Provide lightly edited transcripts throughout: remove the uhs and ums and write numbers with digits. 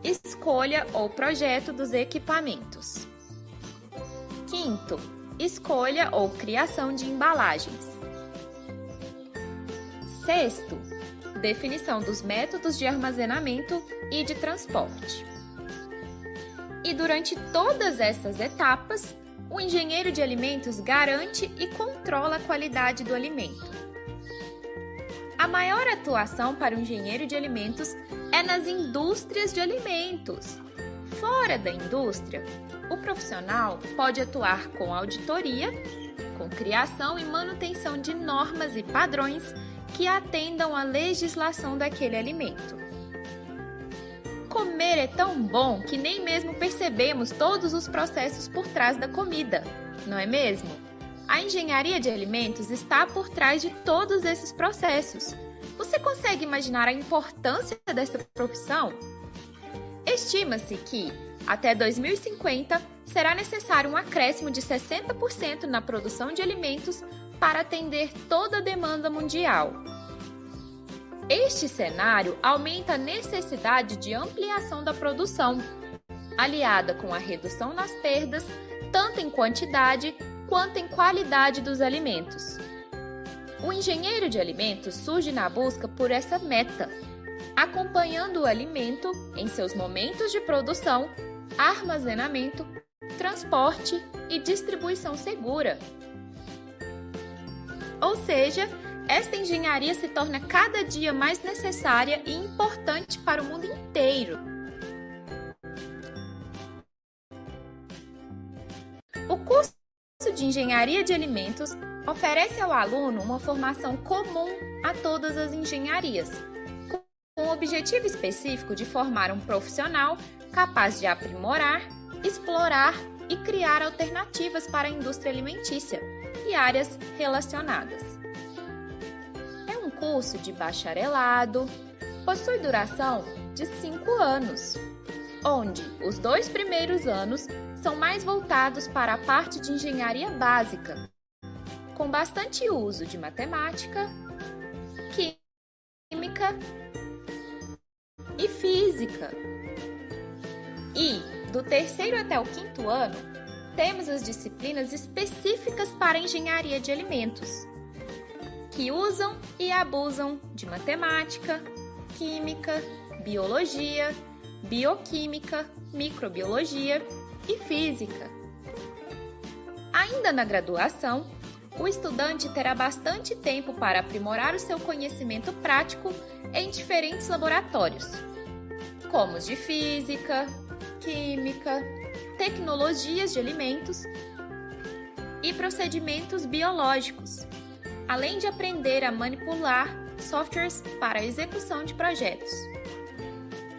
escolha ou projeto dos equipamentos. Quinto, escolha ou criação de embalagens. Sexto, definição dos métodos de armazenamento e de transporte. E durante todas essas etapas, o engenheiro de alimentos garante e controla a qualidade do alimento. A maior atuação para o engenheiro de alimentos é nas indústrias de alimentos. Fora da indústria, o profissional pode atuar com auditoria, com criação e manutenção de normas e padrões que atendam à legislação daquele alimento. Comer é tão bom que nem mesmo percebemos todos os processos por trás da comida, não é mesmo? A engenharia de alimentos está por trás de todos esses processos. Você consegue imaginar a importância dessa profissão? Estima-se que, até 2050, será necessário um acréscimo de 60% na produção de alimentos para atender toda a demanda mundial. Este cenário aumenta a necessidade de ampliação da produção, aliada com a redução nas perdas, tanto em quantidade quanto em qualidade dos alimentos. O engenheiro de alimentos surge na busca por essa meta, acompanhando o alimento em seus momentos de produção, armazenamento, transporte e distribuição segura. Ou seja, esta engenharia se torna cada dia mais necessária e importante para o mundo inteiro. O curso de Engenharia de Alimentos oferece ao aluno uma formação comum a todas as engenharias, com o objetivo específico de formar um profissional capaz de aprimorar, explorar e criar alternativas para a indústria alimentícia e áreas relacionadas. É um curso de bacharelado, possui duração de 5 anos, onde os 2 primeiros anos são mais voltados para a parte de engenharia básica, com bastante uso de matemática, química e física. E, do 3º até o 5º ano, temos as disciplinas específicas para a engenharia de alimentos, que usam e abusam de matemática, química, biologia, bioquímica, microbiologia e física. Ainda na graduação, o estudante terá bastante tempo para aprimorar o seu conhecimento prático em diferentes laboratórios, como os de física, química, tecnologias de alimentos e procedimentos biológicos, além de aprender a manipular softwares para a execução de projetos.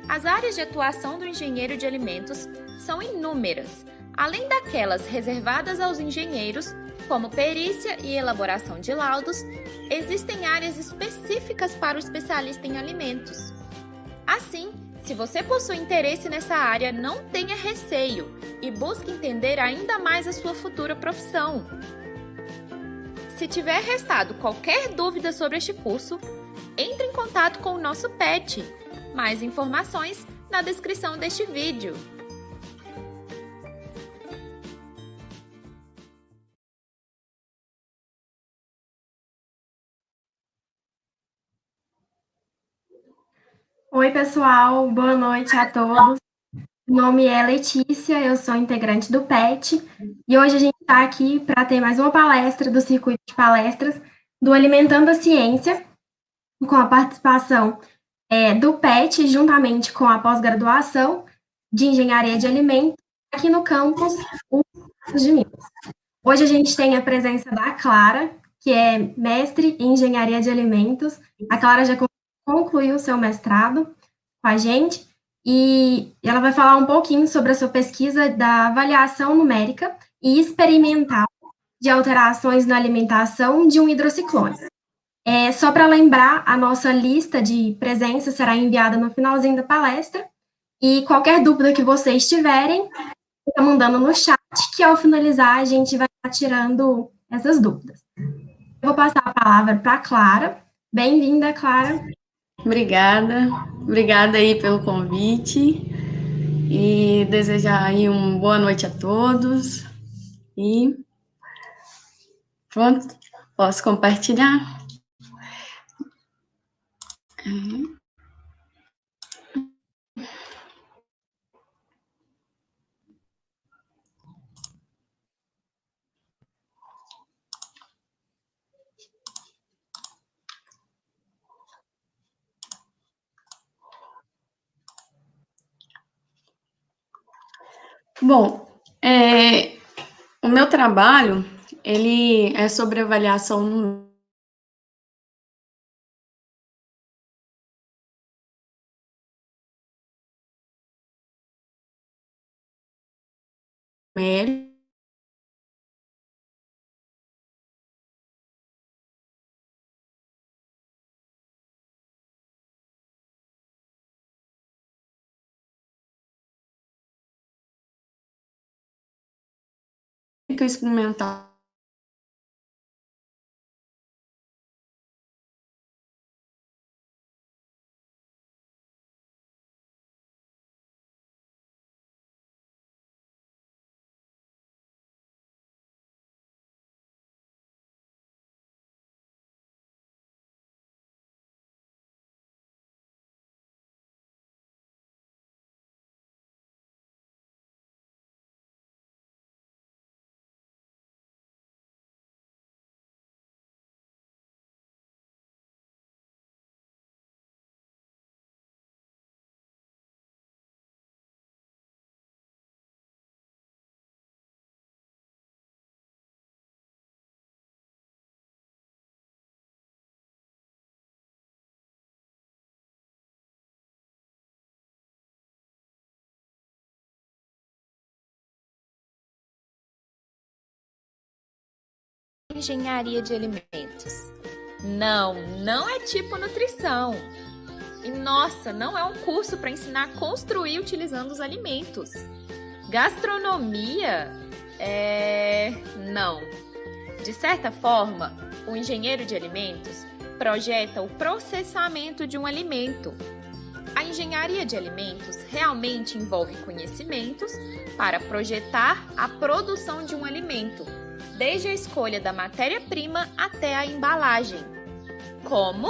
As áreas de atuação do engenheiro de alimentos são inúmeras, além daquelas reservadas aos engenheiros, como perícia e elaboração de laudos, existem áreas específicas para o especialista em alimentos. Assim, se você possui interesse nessa área, não tenha receio e busque entender ainda mais a sua futura profissão. Se tiver restado qualquer dúvida sobre este curso, entre em contato com o nosso PET. Mais informações na descrição deste vídeo. Oi, pessoal, boa noite a todos. Meu nome é Letícia, eu sou integrante do PET e hoje a gente está aqui para ter mais uma palestra do circuito de palestras do Alimentando a Ciência, com a participação do PET, juntamente com a pós-graduação de Engenharia de Alimentos, aqui no campus de Minas. Hoje a gente tem a presença da Clara, que é mestre em Engenharia de Alimentos. A Clara já concluiu o seu mestrado com a gente e ela vai falar um pouquinho sobre a sua pesquisa da avaliação numérica e experimental de alterações na alimentação de um hidrociclone. Só para lembrar, a nossa lista de presença será enviada no finalzinho da palestra e qualquer dúvida que vocês tiverem, fica mandando no chat, que ao finalizar a gente vai estar tirando essas dúvidas. Eu vou passar a palavra para a Clara. Bem-vinda, Clara. Obrigada aí pelo convite. e desejar aí uma boa noite a todos. E pronto, posso compartilhar? Bom, o meu trabalho, ele é sobre avaliação numérica, experimental. Engenharia de alimentos. Não é tipo nutrição. E nossa, não é um curso para ensinar a construir utilizando os alimentos. Gastronomia? Não. De certa forma, o engenheiro de alimentos projeta o processamento de um alimento. A engenharia de alimentos realmente envolve conhecimentos para projetar a produção de um alimento, desde a escolha da matéria-prima até a embalagem. Como?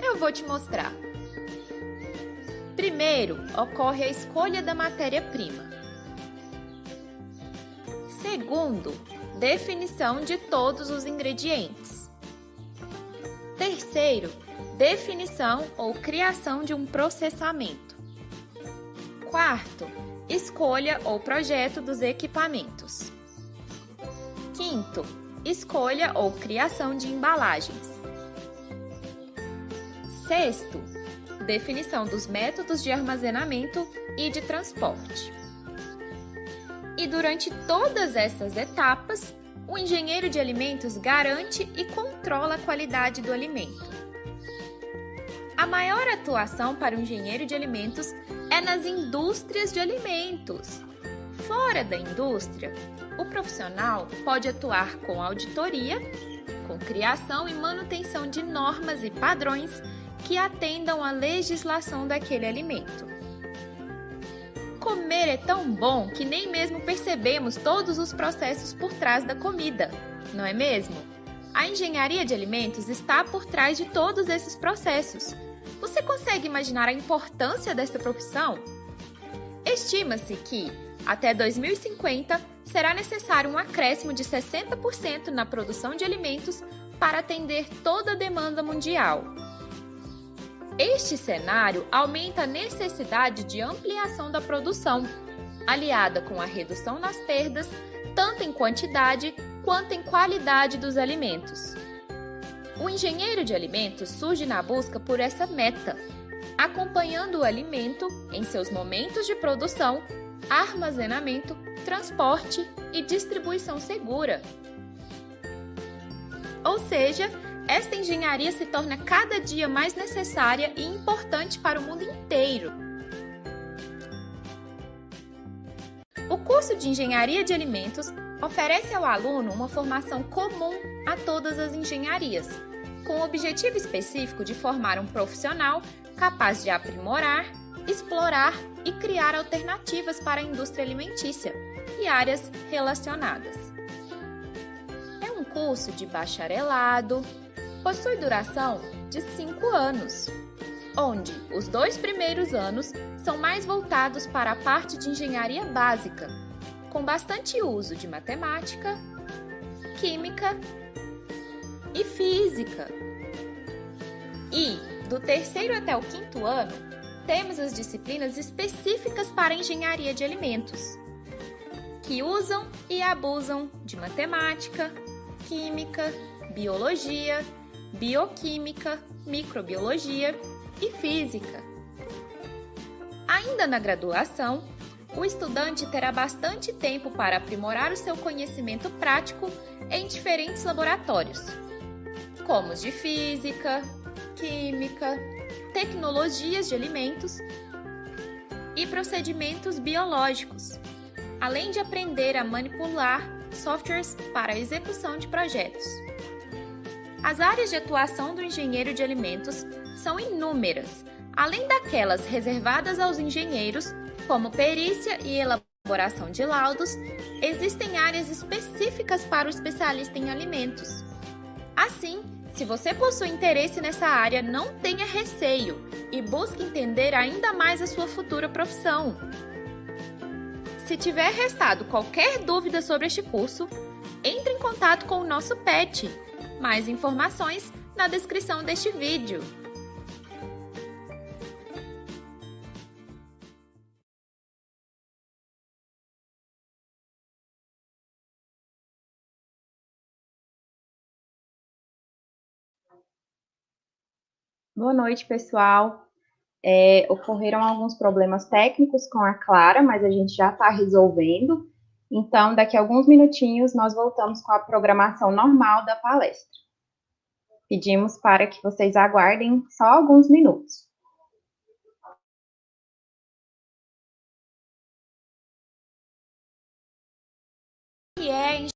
Eu vou te mostrar. Primeiro, ocorre a escolha da matéria-prima. Segundo, definição de todos os ingredientes. Terceiro, definição ou criação de um processamento. Quarto, escolha ou projeto dos equipamentos. Quinto, escolha ou criação de embalagens. Sexto, definição dos métodos de armazenamento e de transporte. E durante todas essas etapas, o engenheiro de alimentos garante e controla a qualidade do alimento. A maior atuação para o engenheiro de alimentos é nas indústrias de alimentos. Fora da indústria, o profissional pode atuar com auditoria, com criação e manutenção de normas e padrões que atendam à legislação daquele alimento. Comer é tão bom que nem mesmo percebemos todos os processos por trás da comida, não é mesmo? A engenharia de alimentos está por trás de todos esses processos. Você consegue imaginar a importância dessa profissão? Estima-se que, até 2050, será necessário um acréscimo de 60% na produção de alimentos para atender toda a demanda mundial. Este cenário aumenta a necessidade de ampliação da produção, aliada com a redução nas perdas, tanto em quantidade quanto em qualidade dos alimentos. O engenheiro de alimentos surge na busca por essa meta, acompanhando o alimento em seus momentos de produção, armazenamento, transporte e distribuição segura. Ou seja, esta engenharia se torna cada dia mais necessária e importante para o mundo inteiro. O curso de Engenharia de Alimentos oferece ao aluno uma formação comum a todas as engenharias, com o objetivo específico de formar um profissional capaz de aprimorar, explorar e criar alternativas para a indústria alimentícia e áreas relacionadas. É um curso de bacharelado, possui duração de 5 anos, onde os 2 primeiros anos são mais voltados para a parte de engenharia básica, com bastante uso de matemática, química e física. E, do terceiro até o quinto ano, temos as disciplinas específicas para a engenharia de alimentos, que usam e abusam de matemática, química, biologia, bioquímica, microbiologia e física. Ainda na graduação, o estudante terá bastante tempo para aprimorar o seu conhecimento prático em diferentes laboratórios, como os de física, química, tecnologias de alimentos e procedimentos biológicos, além de aprender a manipular softwares para a execução de projetos. As áreas de atuação do engenheiro de alimentos são inúmeras, além daquelas reservadas aos engenheiros, como perícia e elaboração de laudos, existem áreas específicas para o especialista em alimentos. Assim, se você possui interesse nessa área, não tenha receio e busque entender ainda mais a sua futura profissão. Se tiver restado qualquer dúvida sobre este curso, entre em contato com o nosso PET. Mais informações na descrição deste vídeo. Boa noite, pessoal. Ocorreram alguns problemas técnicos com a Clara, mas a gente já está resolvendo. Então, daqui a alguns minutinhos, nós voltamos com a programação normal da palestra. Pedimos para que vocês aguardem só alguns minutos. E é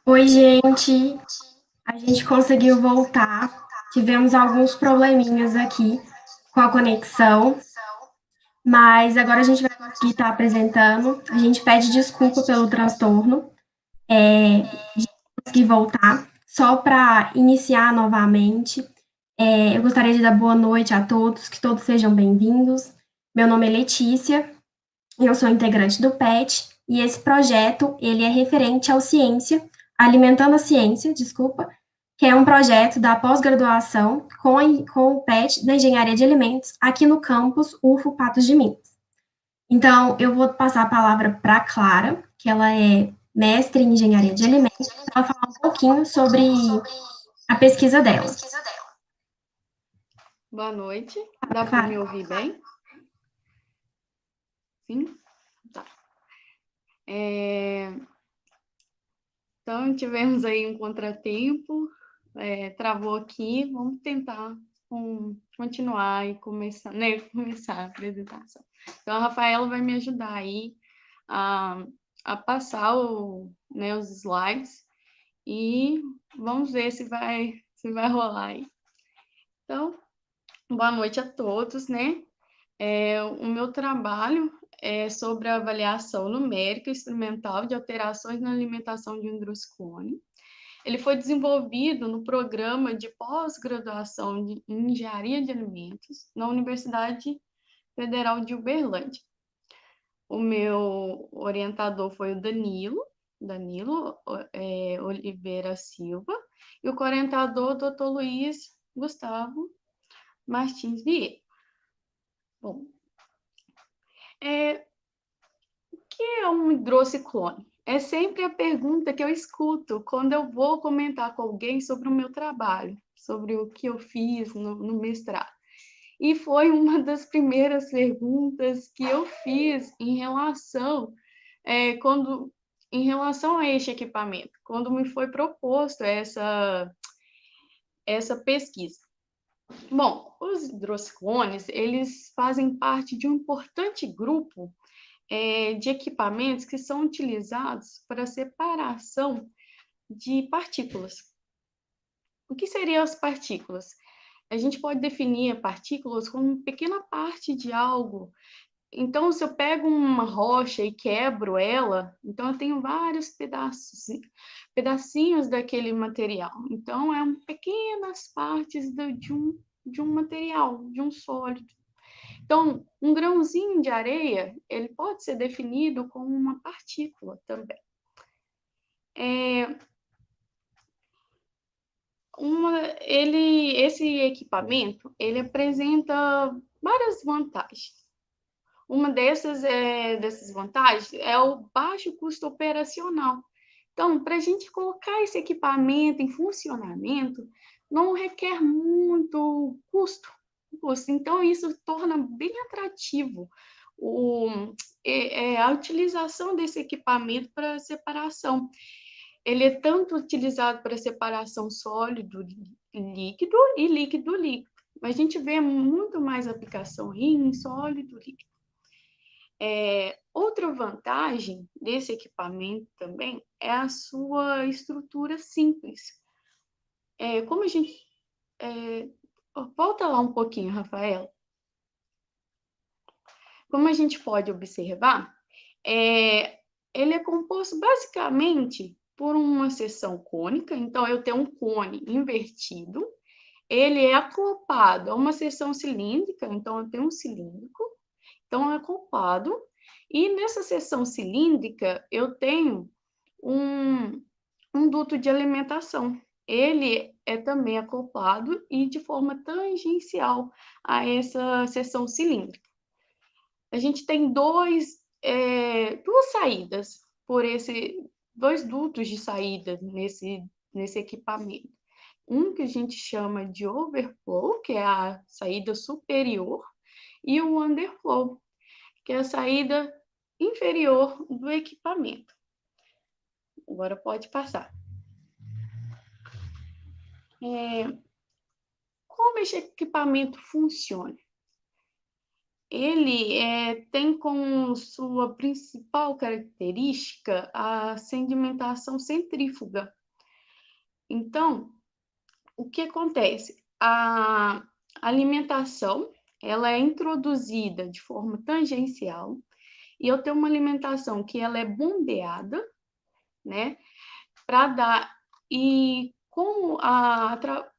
Oi, gente. A gente conseguiu voltar. Tivemos alguns probleminhas aqui com a conexão, mas agora a gente vai conseguir estar apresentando. A gente pede desculpa pelo transtorno, de conseguir voltar. Só para iniciar novamente, eu gostaria de dar boa noite a todos, que todos sejam bem-vindos. Meu nome é Letícia, eu sou integrante do PET, e esse projeto, ele é referente ao Ciência, Alimentando a Ciência, desculpa, que é um projeto da pós-graduação com o PET da Engenharia de Alimentos, aqui no campus UFO Patos de Minas. Então, eu vou passar a palavra para a Clara, que ela é mestre em Engenharia de Alimentos, para ela falar um pouquinho sobre a pesquisa dela. Boa noite. Dá para me Clara. ouvir bem? Sim? Tá. Então, tivemos aí um contratempo, travou aqui, vamos tentar continuar e começar, né, começar a apresentação. Então, a Rafaela vai me ajudar aí a passar né, os slides e vamos ver se vai rolar aí. Então, boa noite a todos, né? O meu trabalho é sobre a avaliação numérica e instrumental de alterações na alimentação de um Droscone. Ele foi desenvolvido no programa de pós-graduação em Engenharia de Alimentos na Universidade Federal de Uberlândia. O meu orientador foi o Danilo Oliveira Silva, e o coorientador, o Dr. Luiz Gustavo Martins Vieira. Bom, o que é um hidrociclone? É sempre a pergunta que eu escuto quando eu vou comentar com alguém sobre o meu trabalho, sobre o que eu fiz no mestrado. E foi uma das primeiras perguntas que eu fiz em relação a este equipamento, quando me foi proposto essa pesquisa. Bom, os hidrocicones, eles fazem parte de um importante grupo de equipamentos que são utilizados para a separação de partículas. O que seriam as partículas? A gente pode definir partículas como uma pequena parte de algo. Então, se eu pego uma rocha e quebro ela, então eu tenho vários pedacinhos daquele material. Então, pequenas partes de um material, de um sólido. Então, um grãozinho de areia, ele pode ser definido como uma partícula também. Esse equipamento, ele apresenta várias vantagens. Uma dessas vantagens é o baixo custo operacional. Então, para a gente colocar esse equipamento em funcionamento, não requer muito custo. Então, isso torna bem atrativo a utilização desse equipamento para separação. Ele é tanto utilizado para separação sólido-líquido e líquido-líquido. Mas a gente vê muito mais aplicação em sólido-líquido. Outra vantagem desse equipamento também é a sua estrutura simples. Como a gente... volta lá um pouquinho, Rafael. Como a gente pode observar, ele é composto basicamente por uma seção cônica. Então, eu tenho um cone invertido, ele é acoplado a uma seção cilíndrica, então eu tenho um cilíndrico, então é acoplado, e nessa seção cilíndrica eu tenho um duto de alimentação. Ele é também acoplado e de forma tangencial a essa seção cilíndrica. A gente tem duas saídas dois dutos de saída nesse equipamento. Um que a gente chama de overflow, que é a saída superior, e o underflow, que é a saída inferior do equipamento. Agora pode passar. Como esse equipamento funciona? ele tem como sua principal característica a sedimentação centrífuga. Então, o que acontece? A alimentação, ela é introduzida de forma tangencial, e eu tenho uma alimentação que ela é bombeada, né, para dar, e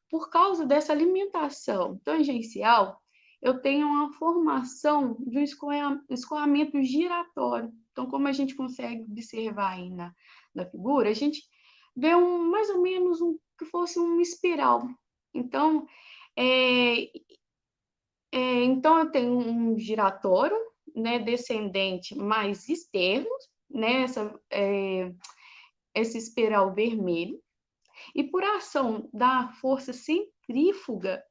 por causa dessa alimentação tangencial, eu tenho uma formação de um escoamento giratório. Então, como a gente consegue observar aí na figura, a gente vê mais ou menos que fosse uma espiral. Então, então eu tenho um giratório, né, descendente mais externo, né, esse espiral vermelho, e por ação da força centrífuga,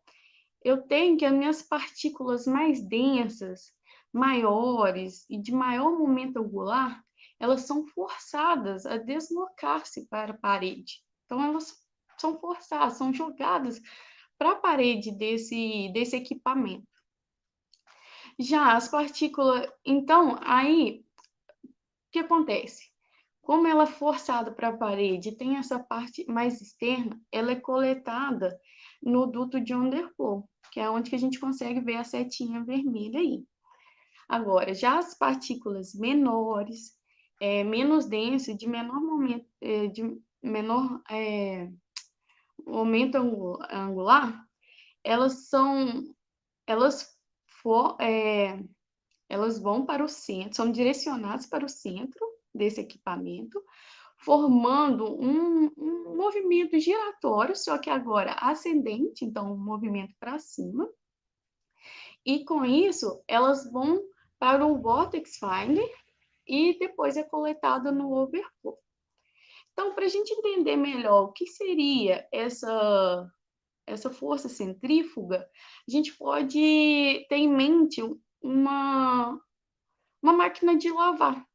eu tenho que as minhas partículas mais densas, maiores e de maior momento angular, elas são forçadas a deslocar-se para a parede. Então, elas são forçadas, são jogadas para a parede desse equipamento. Já as partículas... Então, aí, o que acontece? Como ela é forçada para a parede, tem essa parte mais externa, ela é coletada no duto de underflow, que é onde que a gente consegue ver a setinha vermelha aí. Agora, já as partículas menores, menos densas, de menor momento, momento angular, elas vão para o centro, são direcionadas para o centro desse equipamento, formando um movimento giratório, só que agora ascendente, então um movimento para cima. E com isso, elas vão para o Vortex Finder e depois é coletada no Overflow. Então, para a gente entender melhor o que seria essa força centrífuga, a gente pode ter em mente uma máquina de lavar,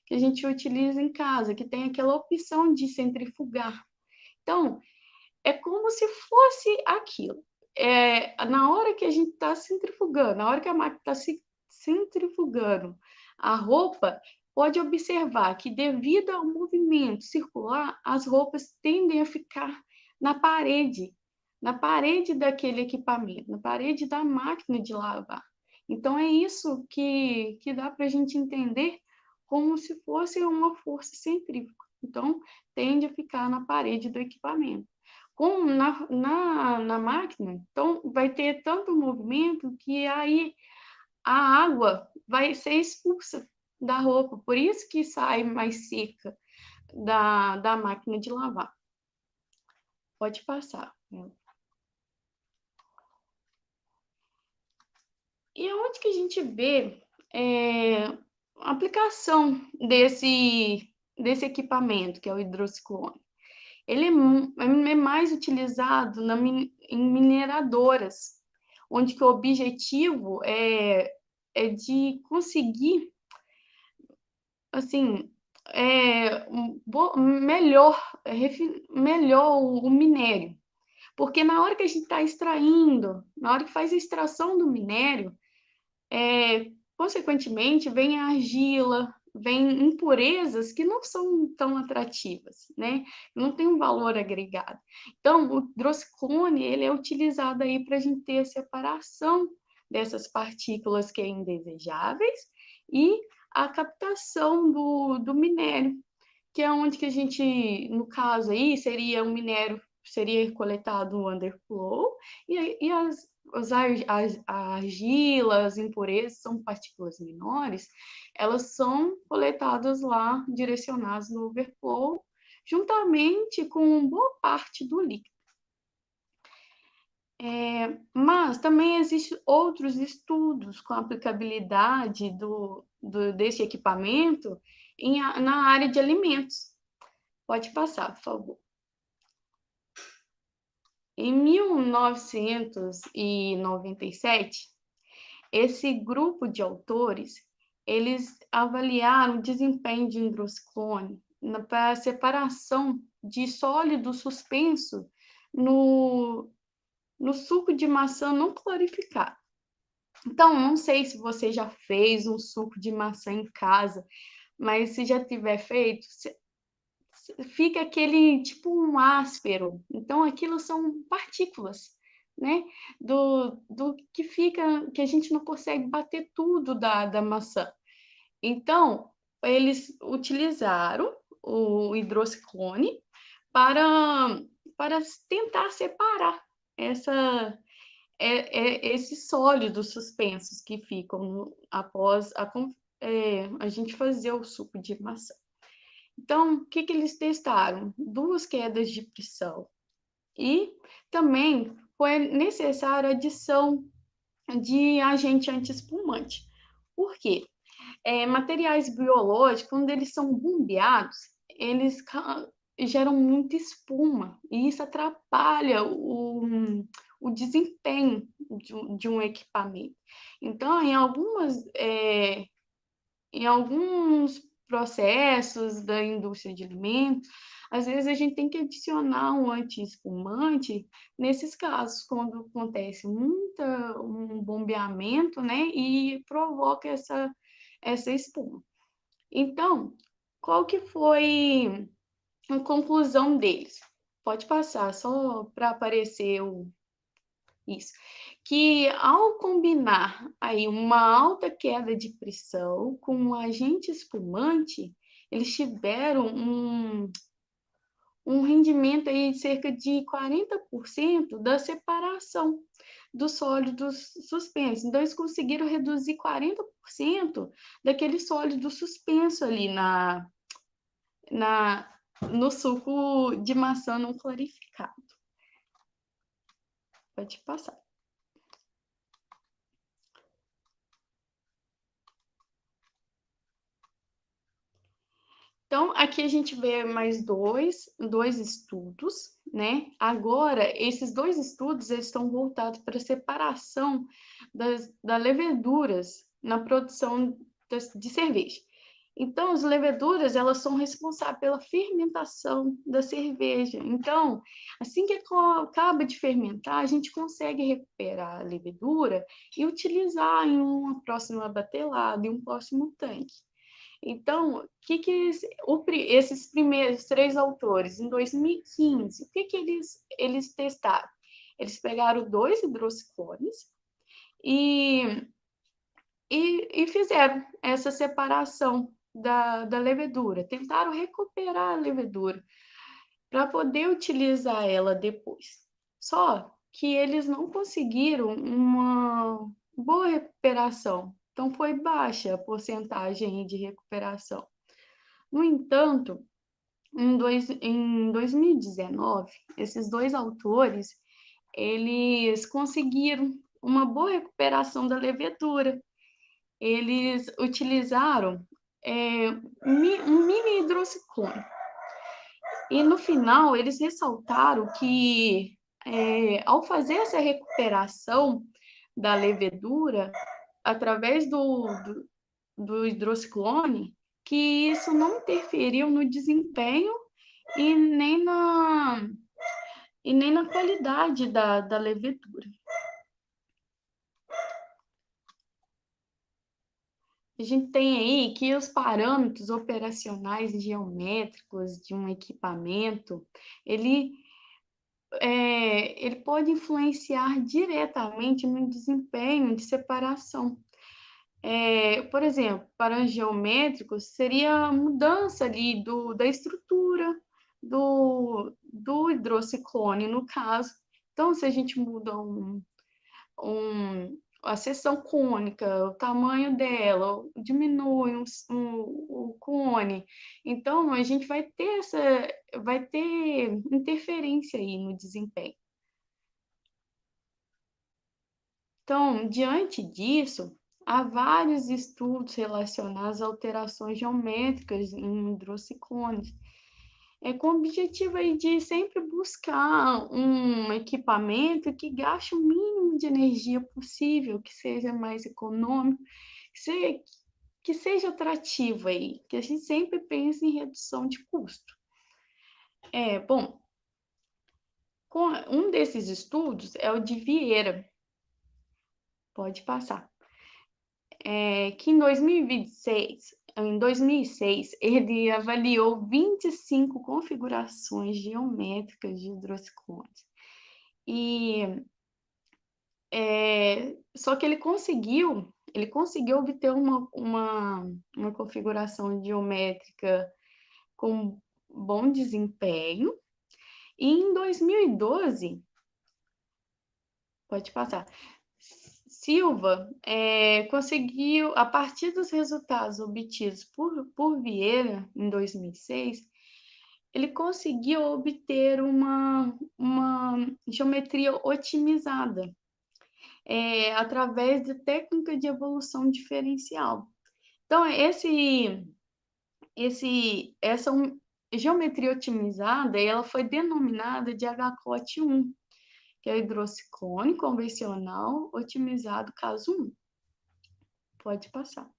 que a gente utiliza em casa, que tem aquela opção de centrifugar. Então, é como se fosse aquilo. Na hora que a gente está centrifugando, na hora que a máquina está se centrifugando a roupa, pode observar que, devido ao movimento circular, as roupas tendem a ficar na parede daquele equipamento, na parede da máquina de lavar. Então, é isso que dá para a gente entender como se fosse uma força centrífuga. Então, tende a ficar na parede do equipamento. Como na máquina, então, vai ter tanto movimento que aí a água vai ser expulsa da roupa. Por isso que sai mais seca da máquina de lavar. Pode passar. E onde que a gente vê a aplicação desse equipamento, que é o hidrociclone? Ele é mais utilizado em mineradoras, onde que o objetivo é de conseguir, assim, melhor o minério. Porque na hora que a gente está extraindo, na hora que faz a extração do minério, consequentemente, vem a argila, vem impurezas que não são tão atrativas, né? Não tem um valor agregado. Então, o hidrociclone, ele é utilizado aí para a gente ter a separação dessas partículas que é indesejáveis e a captação do minério, que é onde que a gente, no caso aí, seria um minério, seria coletado no underflow, e as argilas, impurezas, são partículas menores, elas são coletadas lá, direcionadas no overflow, juntamente com boa parte do líquido. Mas também existem outros estudos com a aplicabilidade desse equipamento na área de alimentos. Pode passar, por favor. Em 1997, esse grupo de autores, eles avaliaram o desempenho de hidrociclone para a separação de sólido suspenso no suco de maçã não clarificado. Então, não sei se você já fez um suco de maçã em casa, mas se já tiver feito, fica aquele tipo um áspero. Então, aquilo são partículas, né? Do que fica, que a gente não consegue bater tudo da maçã. Então, eles utilizaram o hidrociclone para tentar separar esses sólidos suspensos que ficam após a gente fazer o suco de maçã. Então, o que eles testaram? 2 quedas de pressão. E também foi necessária a adição de agente antiespumante. Por quê? Materiais biológicos, quando eles são bombeados, eles geram muita espuma, e isso atrapalha o desempenho de um equipamento. Então, em alguns processos da indústria de alimentos, às vezes a gente tem que adicionar um anti-espumante nesses casos, quando acontece um bombeamento, né, e provoca essa espuma. Então, qual que foi a conclusão deles? Pode passar, só para aparecer isso. Que ao combinar aí uma alta queda de pressão com um agente espumante, eles tiveram um rendimento aí de cerca de 40% da separação dos sólidos suspensos. Então, eles conseguiram reduzir 40% daquele sólido suspenso ali no suco de maçã não clarificado. Pode passar. Então, aqui a gente vê mais dois estudos, né? Agora, esses 2 estudos eles estão voltados para a separação das leveduras na produção de cerveja. Então, as leveduras, elas são responsáveis pela fermentação da cerveja. Então, assim que acaba de fermentar, a gente consegue recuperar a levedura e utilizar em uma próxima batelada, em um próximo tanque. Então, esses primeiros 3 autores, em 2015, o que eles testaram? Eles pegaram 2 hidrociclones e fizeram essa separação da levedura, tentaram recuperar a levedura para poder utilizar ela depois. Só que eles não conseguiram uma boa recuperação, então foi baixa a porcentagem de recuperação. No entanto, em 2019, esses 2 autores, eles conseguiram uma boa recuperação da levedura. Eles utilizaram um mini hidrociclone. E no final, eles ressaltaram que ao fazer essa recuperação da levedura, através do hidrociclone, que isso não interferiu no desempenho e nem na qualidade da levedura. A gente tem aí que os parâmetros operacionais e geométricos de um equipamento, ele pode influenciar diretamente no desempenho de separação. Por exemplo, para geométricos, seria a mudança ali da estrutura do hidrociclone, no caso. Então, se a gente muda a seção cônica, o tamanho dela, diminui o cone, então a gente vai ter interferência aí no desempenho. Então, diante disso, há vários estudos relacionados a alterações geométricas em hidrociclones, com o objetivo aí de sempre buscar um equipamento que gaste o mínimo de energia possível, que seja mais econômico, que seja atrativo aí, que a gente sempre pense em redução de custo. Bom, um desses estudos é o de Vieira. Pode passar. que em 2006, ele avaliou 25 configurações geométricas de hidrocicones. Só que ele conseguiu obter uma configuração geométrica com bom desempenho. E em 2012, pode passar, Silva conseguiu, a partir dos resultados obtidos por Vieira em 2006, ele conseguiu obter uma geometria otimizada através de técnica de evolução diferencial. Então, essa geometria otimizada, ela foi denominada de HCOT-1, que é o hidrociclone convencional otimizado caso 1. Pode passar.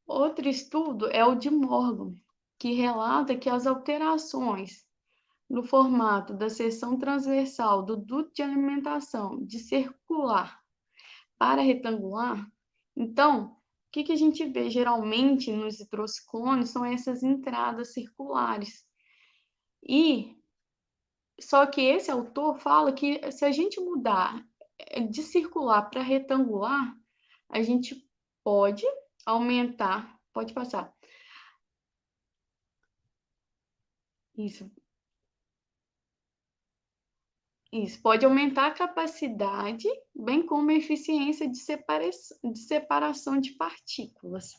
Outro estudo é o de Morgan, que relata que as alterações no formato da seção transversal do duto de alimentação de circular para retangular. Então, o que a gente vê geralmente nos hidrocicones são essas entradas circulares. Só que esse autor fala que se a gente mudar de circular para retangular, a gente pode aumentar, pode passar. Isso, pode aumentar a capacidade, bem como a eficiência de separação de partículas.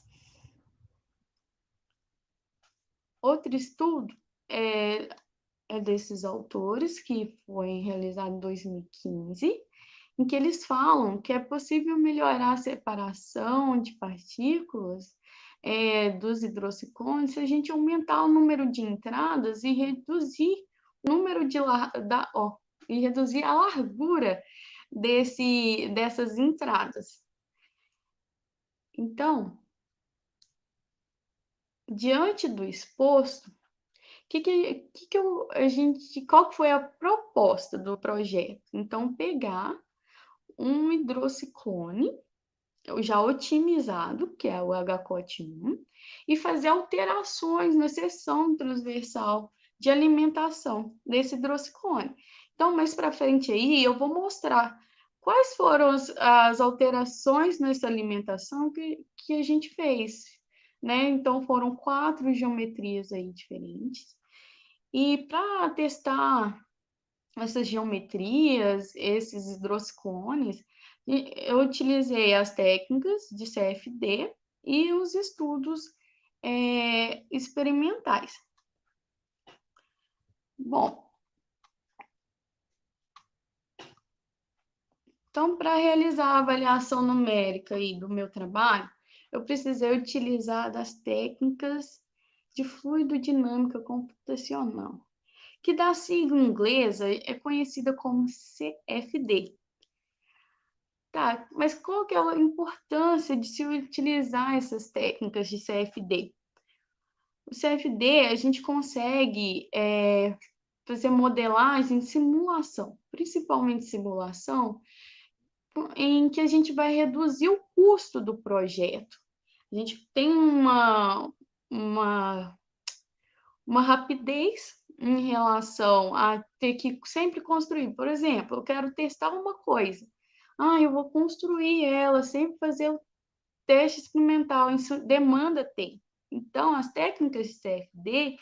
Outro estudo é desses autores, que foi realizado em 2015, em que eles falam que é possível melhorar a separação de partículas dos hidrocicones se a gente aumentar o número de entradas e reduzir o número e reduzir a largura dessas entradas. Então, diante do exposto, qual que foi a proposta do projeto? Então, pegar um hidrociclone já otimizado, que é o HCOT-1, e fazer alterações na seção transversal de alimentação desse hidrociclone. Então, mais para frente aí, eu vou mostrar quais foram as alterações nessa alimentação que a gente fez, né? Então, foram 4 geometrias aí diferentes. E para testar essas geometrias, esses hidrocicones, eu utilizei as técnicas de CFD e os estudos experimentais. Bom, então, para realizar a avaliação numérica aí do meu trabalho, eu precisei utilizar das técnicas de fluidodinâmica computacional, que da sigla inglesa é conhecida como CFD. Tá, mas qual que é a importância de se utilizar essas técnicas de CFD? O CFD, a gente consegue fazer modelagem em simulação, principalmente simulação, em que a gente vai reduzir o custo do projeto. A gente tem uma rapidez em relação a ter que sempre construir. Por exemplo, eu quero testar uma coisa. Eu vou construir ela, sempre fazer o teste experimental. Isso demanda tempo. Então, as técnicas de CFD,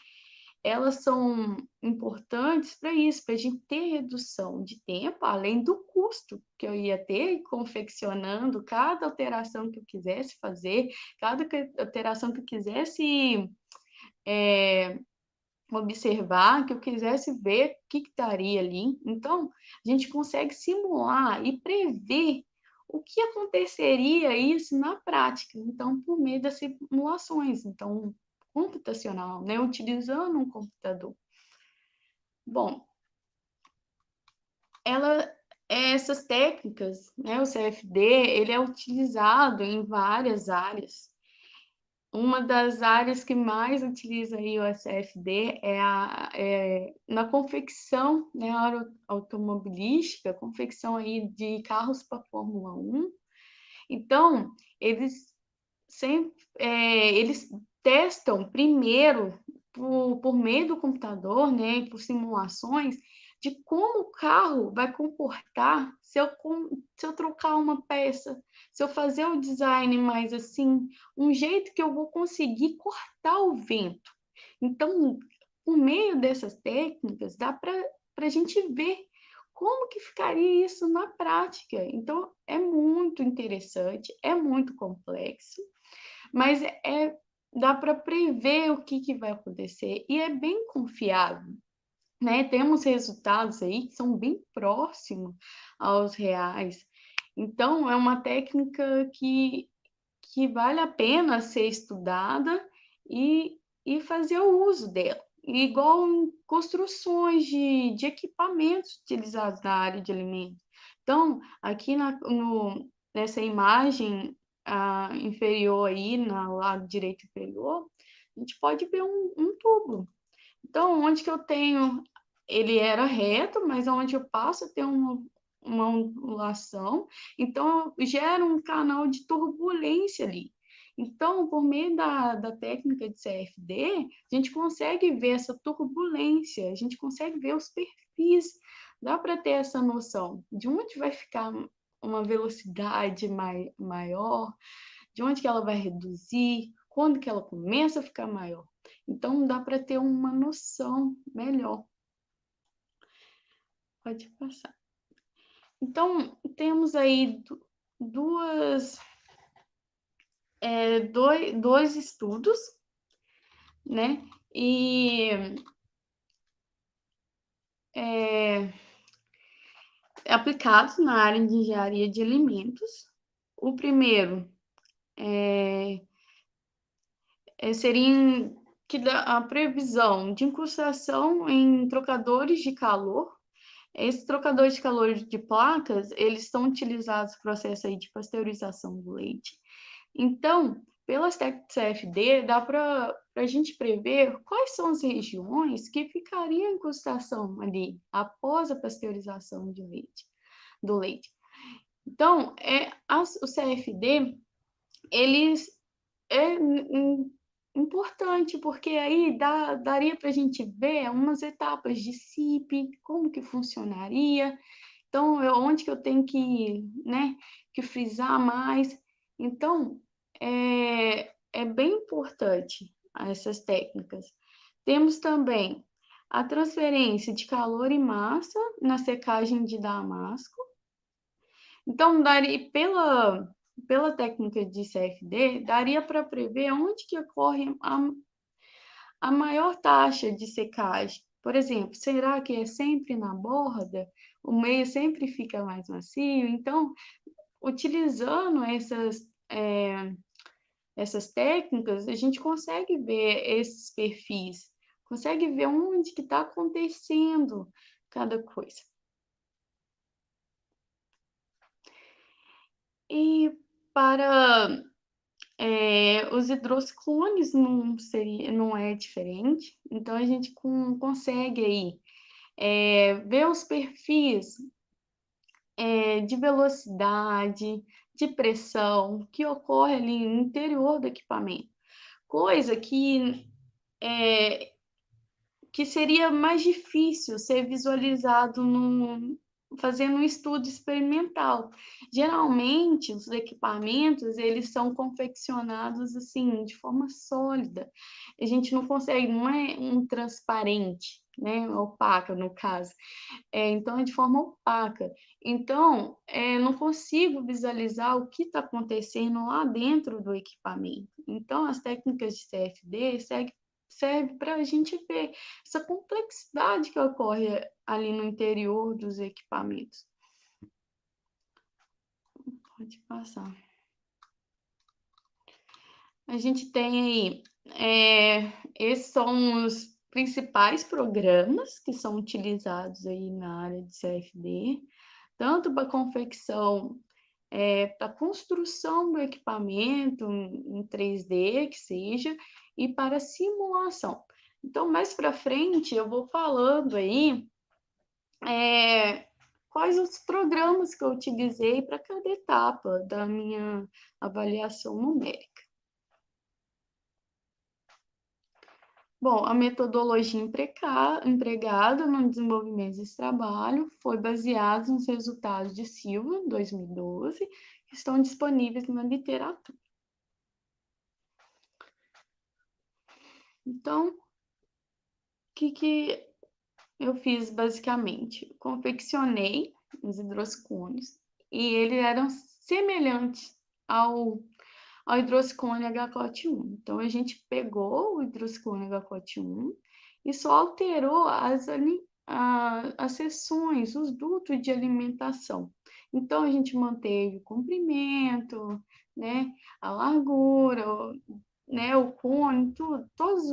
elas são importantes para isso, para a gente ter redução de tempo, além do custo que eu ia ter confeccionando cada alteração que eu quisesse fazer, cada alteração que eu quisesse observar, que eu quisesse ver o que estaria ali. Então, a gente consegue simular e prever o que aconteceria isso na prática, então, por meio das simulações, então, computacional, né, utilizando um computador. Bom, essas técnicas, né, o CFD, ele é utilizado em várias áreas, uma das áreas que mais utiliza aí o CFD é na confecção, né, automobilística, confecção aí de carros para Fórmula 1. Então, eles eles testam primeiro por meio do computador, né, por simulações, de como o carro vai comportar se eu trocar uma peça, se eu fazer o design mais assim, um jeito que eu vou conseguir cortar o vento. Então, por meio dessas técnicas, dá para a gente ver como que ficaria isso na prática. Então, é muito interessante, é muito complexo, mas dá para prever o que vai acontecer e é bem confiável, né? Temos resultados aí que são bem próximos aos reais. Então, é uma técnica que vale a pena ser estudada e fazer o uso dela. Igual em construções de equipamentos utilizados na área de alimentos. Então, aqui nessa imagem inferior aí, no lado direito inferior, a gente pode ver um tubo. Então, onde que eu tenho, ele era reto, mas onde eu passo eu tenho uma ondulação, então gera um canal de turbulência ali. Então, por meio da técnica de CFD, a gente consegue ver essa turbulência, a gente consegue ver os perfis, dá para ter essa noção de onde vai ficar uma velocidade maior, de onde que ela vai reduzir, quando que ela começa a ficar maior. Então, dá para ter uma noção melhor. Pode passar. Então, temos aí dois estudos, né? E aplicados na área de engenharia de alimentos. O primeiro seria que dá a previsão de incrustação em trocadores de calor. Esses trocadores de calor de placas, eles estão utilizados no processo aí de pasteurização do leite. Então, pelas técnicas CFD, dá para a gente prever quais são as regiões que ficariam em incrustação ali após a pasteurização do leite. Então, o CFD, eles é importante, porque aí daria para a gente ver umas etapas de CIP, como que funcionaria, então, onde que eu tenho que frisar mais. Então, é bem importante essas técnicas. Temos também a transferência de calor e massa na secagem de damasco. Então, pela técnica de CFD, daria para prever onde que ocorre a maior taxa de secagem. Por exemplo, será que é sempre na borda? O meio sempre fica mais macio? Então, utilizando essas técnicas, a gente consegue ver esses perfis, consegue ver onde que está acontecendo cada coisa. E para os hidrociclones não é diferente, então a gente consegue aí ver os perfis de velocidade, de pressão que ocorre ali no interior do equipamento, coisa que seria mais difícil ser visualizado fazendo um estudo experimental. Geralmente, os equipamentos, eles são confeccionados assim, de forma sólida. A gente não consegue, não é um transparente, né, opaca no caso. Então, é de forma opaca. Então, não consigo visualizar o que está acontecendo lá dentro do equipamento. Então, as técnicas de CFD serve para a gente ver essa complexidade que ocorre ali no interior dos equipamentos. Pode passar. A gente tem aí, esses são os principais programas que são utilizados aí na área de CFD, tanto para confecção para a construção do equipamento em 3D, que seja, e para simulação. Então, mais para frente, eu vou falando aí quais os programas que eu utilizei para cada etapa da minha avaliação numérica. Bom, a metodologia empregada no desenvolvimento desse trabalho foi baseada nos resultados de Silva, 2012, que estão disponíveis na literatura. Então, o que eu fiz basicamente? Confeccionei os hidroscones e eles eram semelhantes ao hidroscone HCOT1. Então, a gente pegou o hidroscone HCOT1 e só alterou as seções, os dutos de alimentação. Então, a gente manteve o comprimento, né, a largura, né, o cone, todas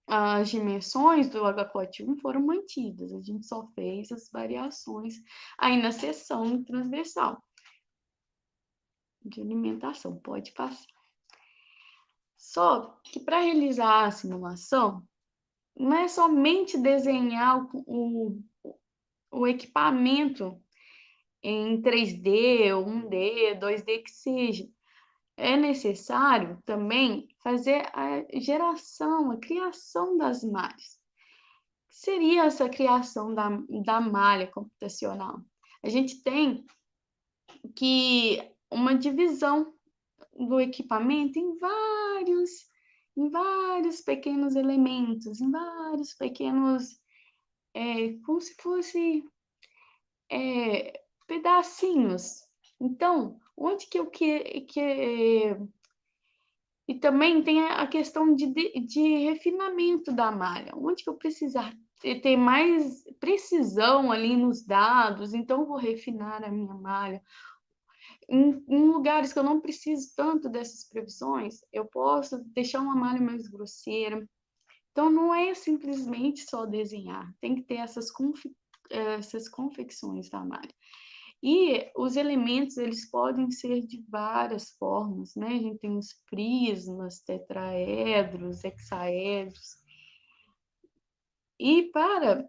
as dimensões do HCOT1 foram mantidas. A gente só fez as variações aí na seção transversal de alimentação, pode passar. Só que para realizar a simulação, não é somente desenhar o equipamento em 3D, 1D, 2D, que seja. É necessário também fazer a geração, a criação das malhas. O que seria essa criação da malha computacional? A gente tem que uma divisão do equipamento em vários pequenos elementos, em vários pequenos, como se fosse pedacinhos. Então, onde que eu e também tem a questão de refinamento da malha, onde que eu precisar ter mais precisão ali nos dados, então eu vou refinar a minha malha. Em lugares que eu não preciso tanto dessas previsões, eu posso deixar uma malha mais grosseira. Então, não é simplesmente só desenhar, tem que ter essas confecções da malha. E os elementos, eles podem ser de várias formas, né? A gente tem os prismas, tetraedros, hexaedros. E para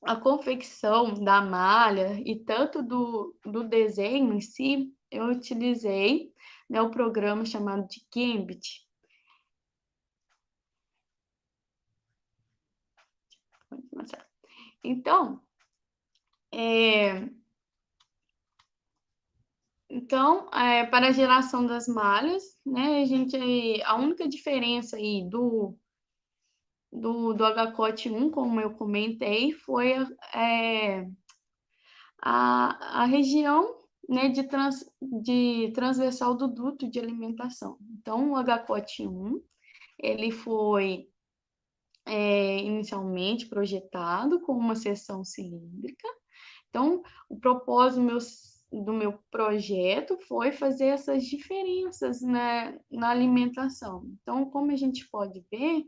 a confecção da malha e tanto do desenho em si, eu utilizei, né, o programa chamado de Gambit. Então, para a geração das malhas, né, a única diferença aí do HCOT1, como eu comentei, foi a região, né, de transversal do duto de alimentação. Então, o HCOT1, ele foi inicialmente projetado com uma seção cilíndrica. Então, o propósito do meu projeto foi fazer essas diferenças na alimentação. Então, como a gente pode ver,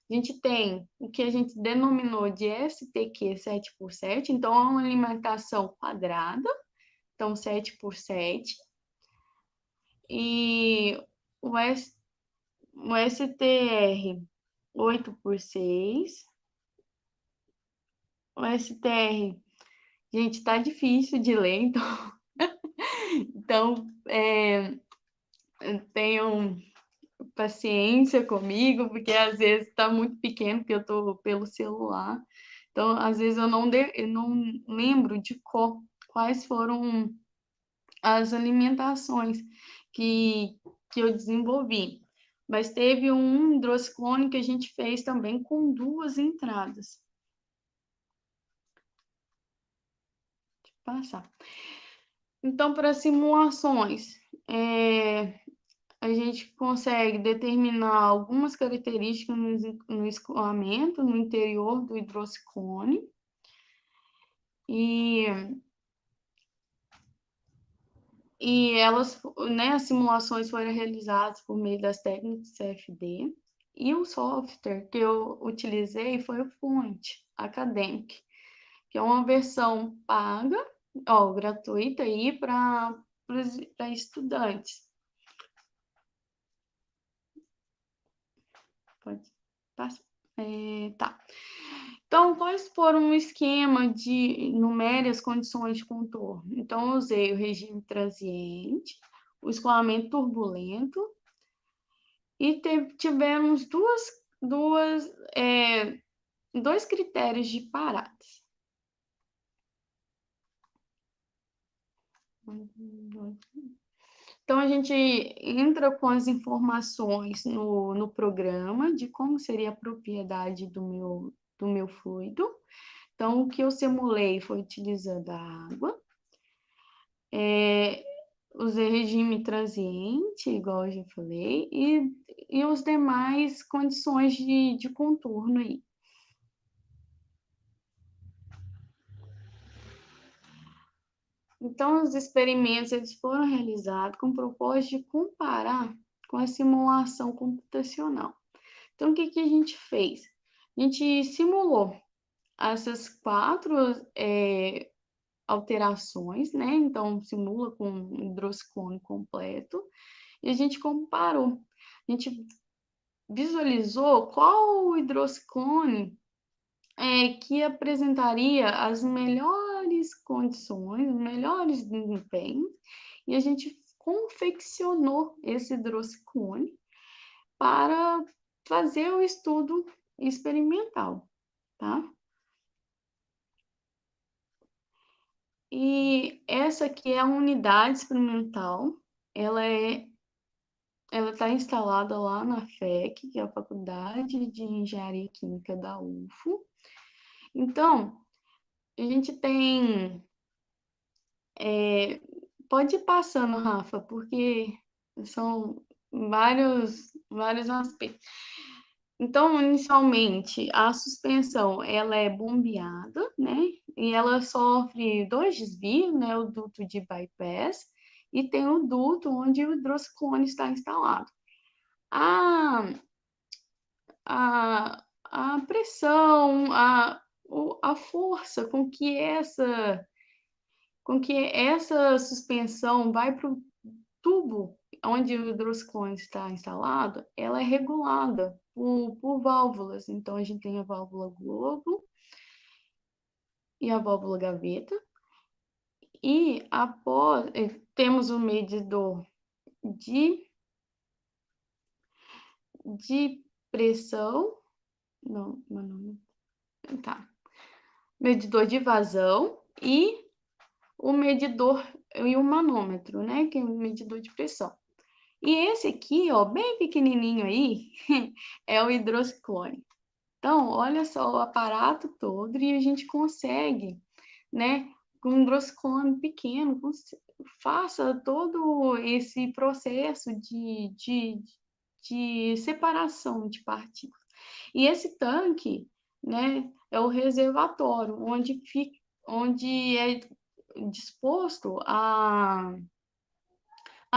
a gente tem o que a gente denominou de STQ 7x7, então é uma alimentação quadrada, então 7x7, e o STR 8x6, o STR, gente, tá difícil de ler, então tenham paciência comigo, porque às vezes está muito pequeno, porque eu estou pelo celular. Então, às vezes eu não lembro de quais foram as alimentações que eu desenvolvi. Mas teve um hidroscone que a gente fez também com 2 entradas. Deixa eu passar. Então, para simulações, a gente consegue determinar algumas características no escoamento, no interior do hidroscone. E elas, né, as simulações foram realizadas por meio das técnicas CFD. E o software que eu utilizei foi o Fluent Academic, que é uma versão paga, ó, gratuita aí para estudantes. Pode passar. Tá. Então, quais foram o esquema de numere as condições de contorno? Então, eu usei o regime transiente, o escoamento turbulento, e tivemos dois critérios de paradas. Então, a gente entra com as informações no programa de como seria a propriedade do meu fluido. Então, o que eu simulei foi utilizando a água. Usei regime transiente, igual eu já falei, e os demais condições de contorno aí. Então, os experimentos eles foram realizados com o propósito de comparar com a simulação computacional. Então, o que a gente fez? A gente simulou essas 4 alterações, né? Então, simula com um hidrociclone completo, e a gente comparou. A gente visualizou qual o hidrociclone que apresentaria as melhores condições, os melhores desempenhos, e a gente confeccionou esse hidrociclone para fazer o estudo experimental, tá? E essa aqui é a unidade experimental, ela está instalada lá na FEC, que é a Faculdade de Engenharia Química da UFO. Então, a gente tem... pode ir passando, Rafa, porque são vários aspectos. Então, inicialmente, a suspensão, ela é bombeada, né? E ela sofre 2 desvios, né? O duto de bypass e tem o duto onde o hidrociclone está instalado. A pressão, a força com que essa suspensão vai para o tubo onde o hidrociclone está instalado, ela é regulada por válvulas. Então, a gente tem a válvula globo e a válvula gaveta. E temos o medidor de pressão, não, tá. Medidor de vazão e o medidor e o manômetro, né, que é o medidor de pressão. E esse aqui, ó, bem pequenininho aí, é o hidrociclone. Então, olha só o aparato todo e a gente consegue, né, com um hidrociclone pequeno, faça todo esse processo de separação de partículas. E esse tanque, né, é o reservatório, onde é disposto a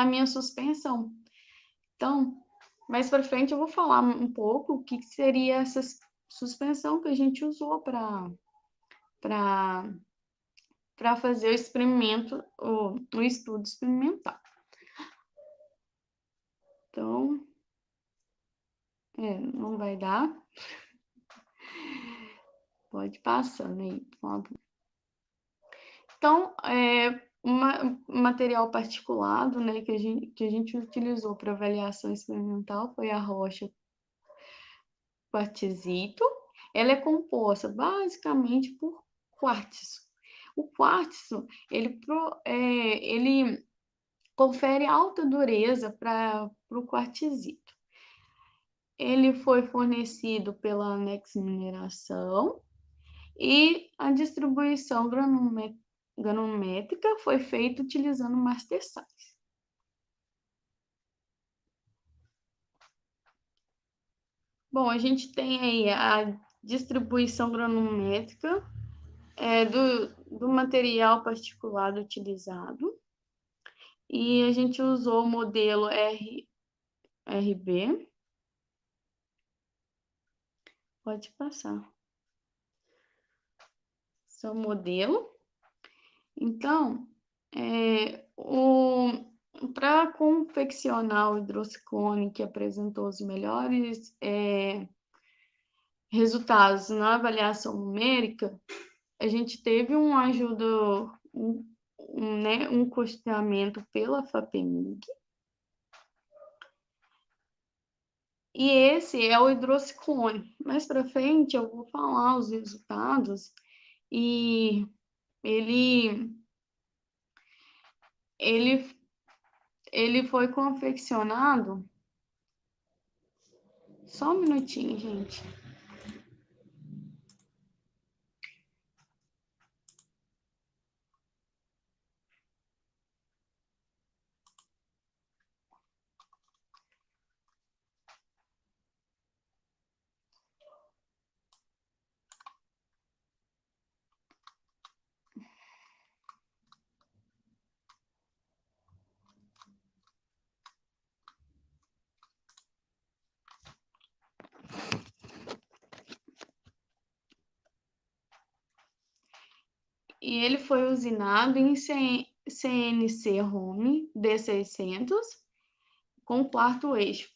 minha suspensão. Então, mais para frente eu vou falar um pouco o que seria essa suspensão que a gente usou para fazer o experimento, o estudo experimental. Então, não vai dar. Pode passando aí, por favor. Então, um material particulado, né, que a gente utilizou para avaliação experimental foi a rocha quartzito. Ela é composta basicamente por quartzo. O quartzo, ele confere alta dureza para o quartzito. Ele foi fornecido pela Anex Mineração e a distribuição granométrica foi feita utilizando master size. Bom, a gente tem aí a distribuição granométrica do material particulado utilizado. E a gente usou o modelo RB. Pode passar. Esse é o modelo. Então, para confeccionar o hidrociclone que apresentou os melhores resultados na avaliação numérica, a gente teve uma ajuda, um custeamento pela FAPEMIG. E esse é o hidrociclone. Mais para frente eu vou falar os resultados e ele foi confeccionado. Só um minutinho, gente. E ele foi usinado em CNC Home D600 com quarto eixo.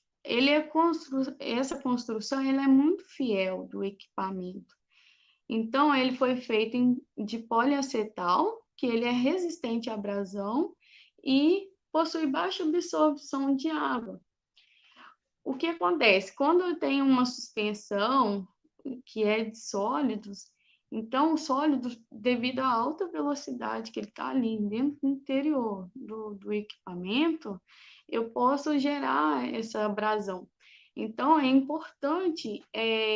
Essa construção ele é muito fiel do equipamento. Então, ele foi feito de poliacetal, que ele é resistente à abrasão e possui baixa absorção de água. O que acontece? Quando eu tenho uma suspensão que é de sólidos, então, o sólido, devido à alta velocidade que ele está ali dentro do interior do equipamento, eu posso gerar essa abrasão. Então, é importante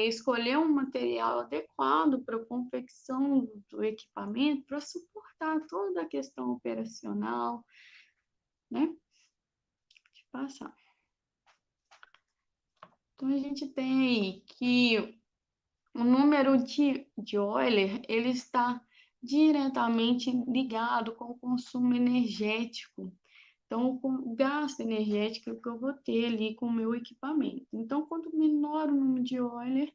escolher um material adequado para a confecção do equipamento, para suportar toda a questão operacional, né? Deixa eu passar. Então, a gente tem aí que o número de Euler, ele está diretamente ligado com o consumo energético. Então, com o gasto energético que eu vou ter ali com o meu equipamento. Então, quanto menor o número de Euler,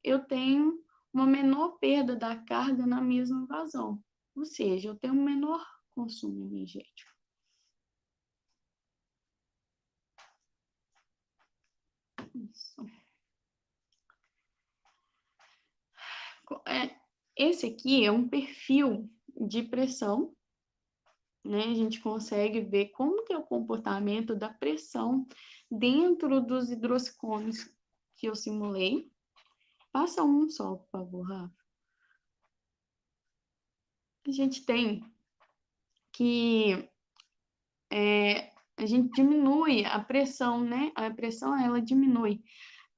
eu tenho uma menor perda da carga na mesma vazão. Ou seja, eu tenho um menor consumo energético. Isso. Esse aqui é um perfil de pressão, né? A gente consegue ver como que é o comportamento da pressão dentro dos hidrocicones que eu simulei. Passa um só, por favor, Rafa. A gente tem que a gente diminui a pressão, né? A pressão, ela diminui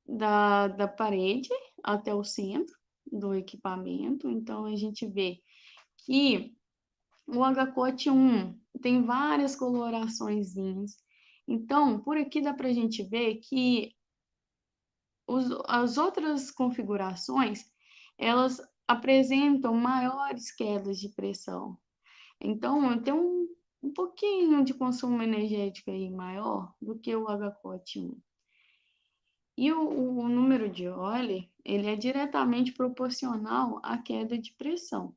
da parede até o centro do equipamento. Então, a gente vê que o HCOT 1 tem várias coloraçõezinhas. Então, por aqui dá para a gente ver que as outras configurações, elas apresentam maiores quedas de pressão. Então, tem um pouquinho de consumo energético aí maior do que o HCOT 1. E o número de Euler, ele é diretamente proporcional à queda de pressão.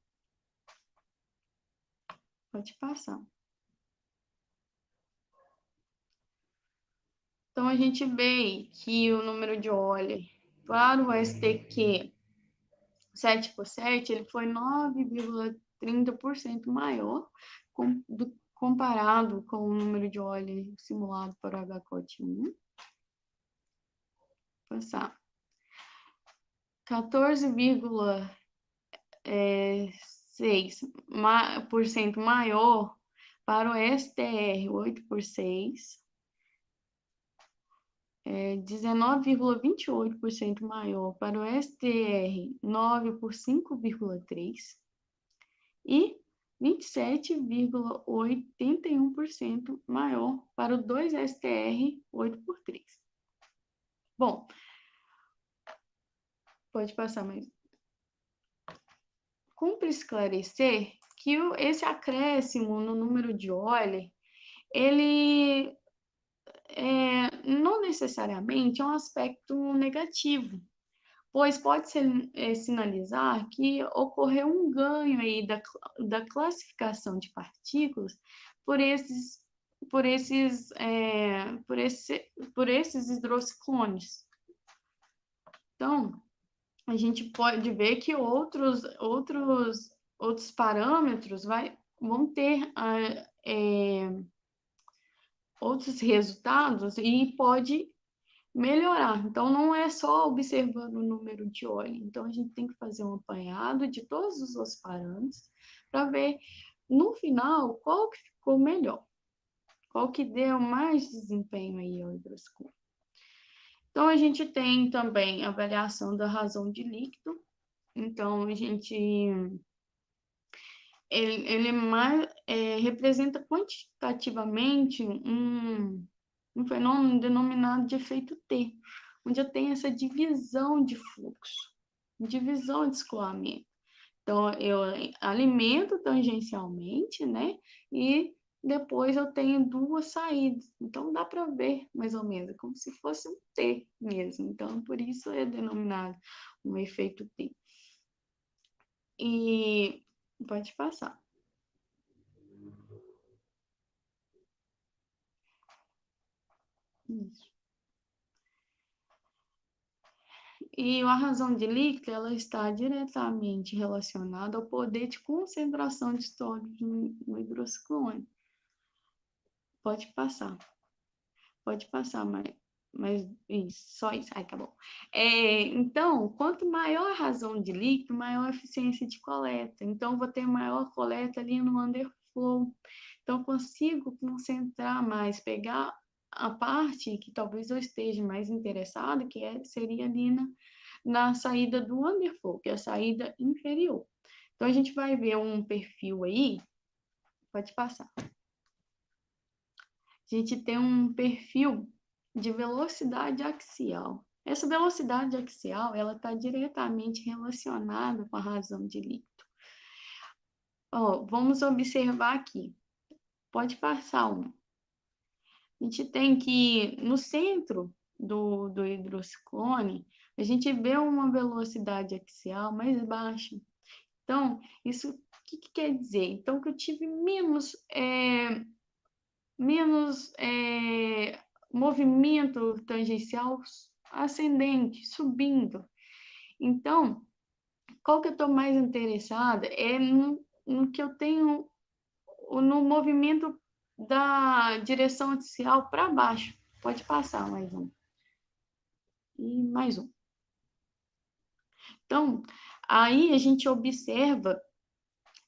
Pode passar. Então, a gente vê que o número de Euler para o STQ 7x7, ele foi 9,30% maior comparado com o número de Euler simulado para o HCOT 1. Passar. 14,6% maior para o STR 8x6. 19,28% maior para o STR 9 por 5,3 e 27,81% maior para o 2STR 8 por 3. Bom, pode passar mais. Cumpre esclarecer que esse acréscimo no número de Euler, ele não necessariamente é um aspecto negativo, pois pode sinalizar que ocorreu um ganho aí da classificação de partículas por esses hidrociclones. Então, a gente pode ver que outros parâmetros vão ter outros resultados e pode melhorar. Então, não é só observando o número de óleo. Então, a gente tem que fazer um apanhado de todos os outros parâmetros para ver, no final, qual que ficou melhor. Qual que deu mais desempenho aí ao hidrociclone. Então, a gente tem também a avaliação da razão de líquido. Então, ele representa quantitativamente um fenômeno denominado de efeito T, onde eu tenho essa divisão de fluxo, divisão de escoamento. Então, eu alimento tangencialmente, né? E depois eu tenho duas saídas. Então, dá para ver, mais ou menos, como se fosse um T mesmo. Então, por isso é denominado um efeito T. E pode passar. Isso. E a razão de líquido, ela está diretamente relacionada ao poder de concentração de sólido no hidrociclone. Pode passar. Pode passar, mas isso, só isso. Ai, tá bom. Então, quanto maior a razão de líquido, maior a eficiência de coleta. Então, vou ter maior coleta ali no underflow. Então, consigo concentrar mais, pegar a parte que talvez eu esteja mais interessado, seria ali na saída do underflow, que é a saída inferior. Então, a gente vai ver um perfil aí, pode passar. A gente tem um perfil de velocidade axial. Essa velocidade axial, ela está diretamente relacionada com a razão de líquido. Vamos observar aqui. Pode passar um. A gente tem que, no centro do hidrociclone, a gente vê uma velocidade axial mais baixa. Então, isso o que quer dizer? Então, que eu tive menos movimento tangencial ascendente, subindo. Então, qual que eu estou mais interessada? É no que eu tenho, no movimento da direção axial para baixo. Pode passar mais um. E mais um. Então, aí a gente observa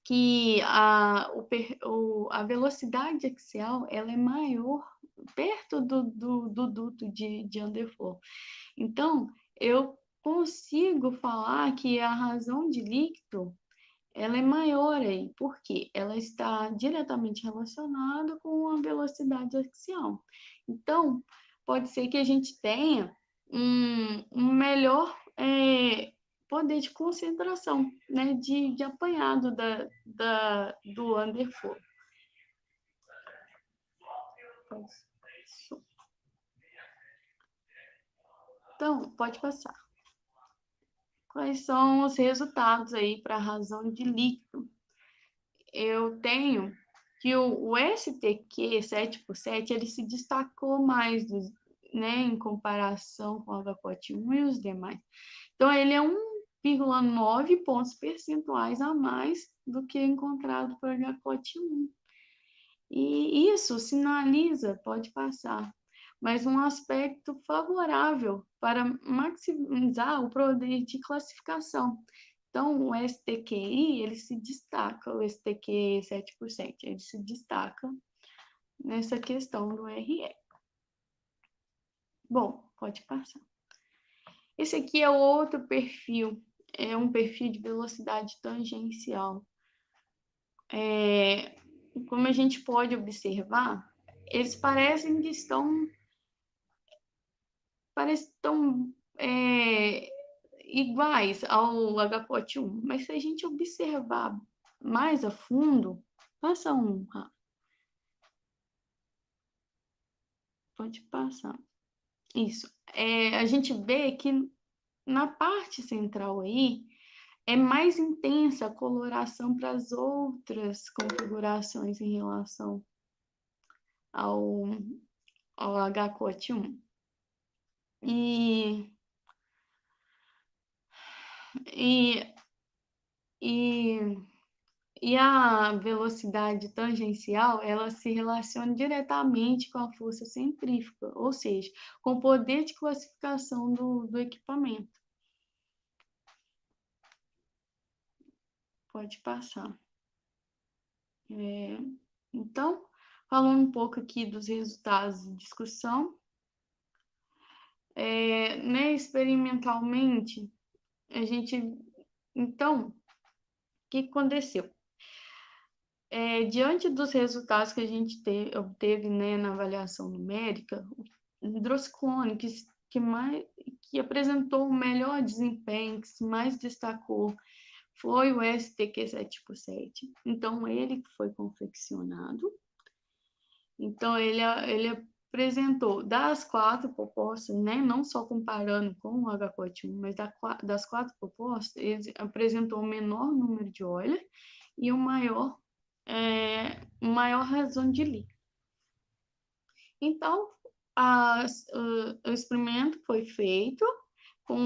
que a velocidade axial ela é maior perto do duto de underflow. Então, eu consigo falar que a razão de líquido ela é maior aí, porque ela está diretamente relacionada com a velocidade axial. Então, pode ser que a gente tenha um melhor poder de concentração, né, de apanhado do underflow. Então, pode passar. Quais são os resultados aí para a razão de líquido? Eu tenho que o STQ 7x7, ele se destacou mais, né, em comparação com o H-COT1 e os demais. Então, ele é 1,9 pontos percentuais a mais do que encontrado por H-COT1. E isso sinaliza, pode passar, mas um aspecto favorável para maximizar o poder de classificação. Então, o STQI, ele se destaca, o STQ 7%, ele se destaca nessa questão do RE. Bom, pode passar. Esse aqui é outro perfil, é um perfil de velocidade tangencial. Como a gente pode observar, eles parecem que estão iguais ao H-COT1, mas se a gente observar mais a fundo, passa um, pode passar. Isso. A gente vê que na parte central aí, é mais intensa a coloração para as outras configurações em relação ao, ao HCOT1. E, e, e, e a velocidade tangencial, ela se relaciona diretamente com a força centrífuga, ou seja, com o poder de classificação do equipamento. Pode passar. Então, falando um pouco aqui dos resultados de discussão, né, experimentalmente, a gente... Então, o que aconteceu? Diante dos resultados que a gente obteve, né, na avaliação numérica, o hidrociclone, que apresentou o melhor desempenho, que se mais destacou, foi o STQ 7x7. Então, ele foi confeccionado. Então, ele apresentou das 4 propostas, né, não só comparando com o HCOT1, mas das 4 propostas, ele apresentou o menor número de Euler e o maior razão de Lie. Então, o experimento foi feito com,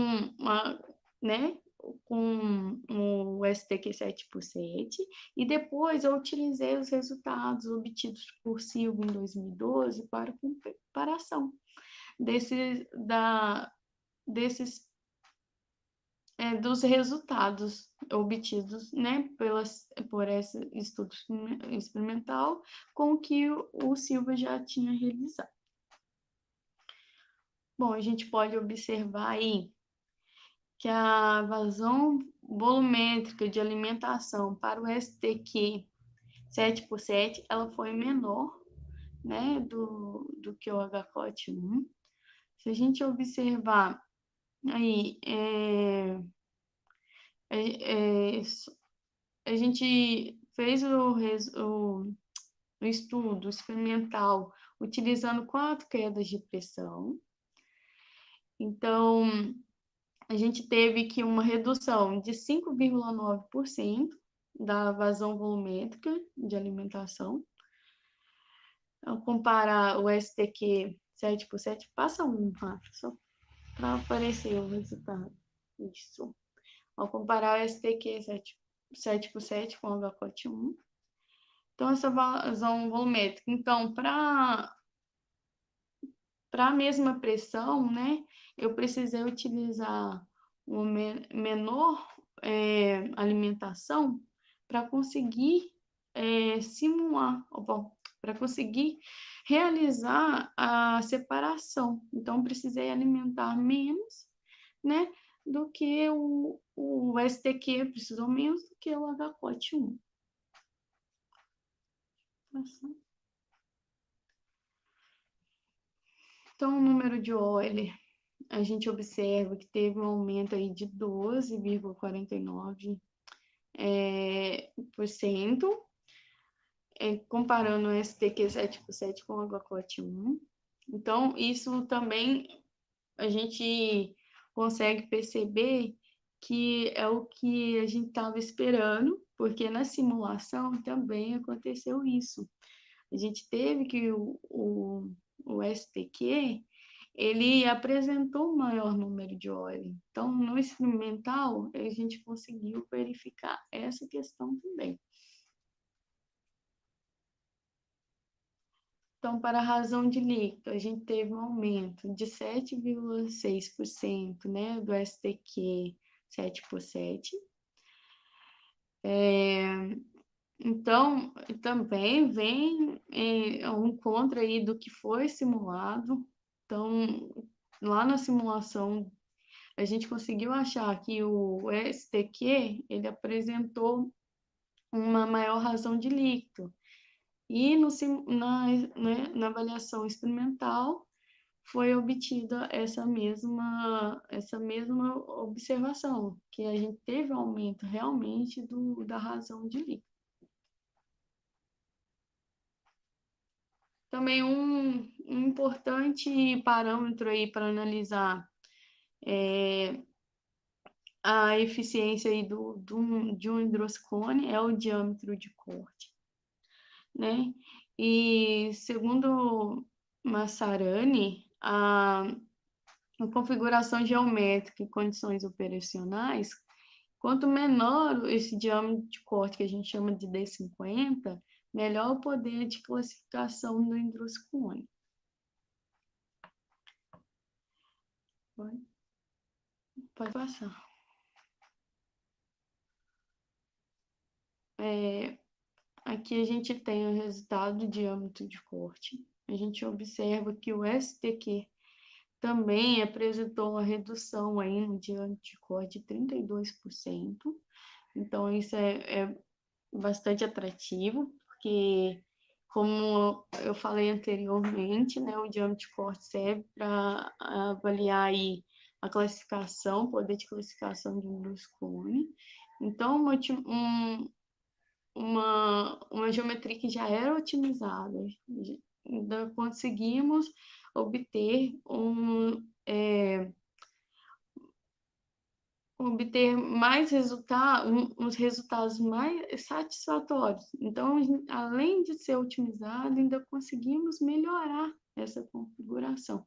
né, com o STQ 7x7 e depois eu utilizei os resultados obtidos por Silva em 2012 para comparação dos resultados obtidos, né, por esse estudo experimental com o que o Silva já tinha realizado. Bom, a gente pode observar aí que a vazão volumétrica de alimentação para o STQ 7x7, ela foi menor, né, do que o HCOT1. Se a gente observar aí, a gente fez o estudo experimental utilizando 4 quedas de pressão. Então, a gente teve que uma redução de 5,9% da vazão volumétrica de alimentação. Ao comparar o STQ 7x7, passa um, Rafa, só para aparecer o resultado disso. Ao comparar o STQ 7x7 com o HCOT1. Então, essa vazão volumétrica. Então, para a mesma pressão, né, eu precisei utilizar uma menor alimentação para conseguir simular, para conseguir realizar a separação. Então, precisei alimentar menos, né, do que o STQ precisou menos do que o HCOT1. Então, o número de Euler, a gente observa que teve um aumento aí de 12,49%, comparando o STQ 7x7 com o HCOT1. Então, isso também a gente consegue perceber que é o que a gente estava esperando, porque na simulação também aconteceu isso. A gente teve que o STQ, ele apresentou um maior número de Euler. Então, no experimental, a gente conseguiu verificar essa questão também. Então, para a razão de líquido, a gente teve um aumento de 7,6%, né, do STQ 7x7. Então, também vem um encontro aí do que foi simulado. Então, lá na simulação, a gente conseguiu achar que o STQ, ele apresentou uma maior razão de líquido. E na avaliação experimental, foi obtida essa mesma observação, que a gente teve um aumento realmente da razão de líquido. Também um importante parâmetro aí para analisar a eficiência aí de um hidroscone é o diâmetro de corte, né? E segundo Massarani, a configuração geométrica e condições operacionais, quanto menor esse diâmetro de corte, que a gente chama de D50, melhor o poder de classificação do hidroscone. Pode passar. Aqui a gente tem o resultado do diâmetro de corte. A gente observa que o STQ também apresentou uma redução aí no diâmetro de corte de 32%. Então, isso é bastante atrativo, porque, como eu falei anteriormente, né, o diâmetro de corte serve para avaliar aí a classificação, poder de classificação de um hidroscone. Então, uma geometria que já era otimizada, ainda conseguimos obter mais uns resultados mais satisfatórios. Então, além de ser otimizado, ainda conseguimos melhorar essa configuração,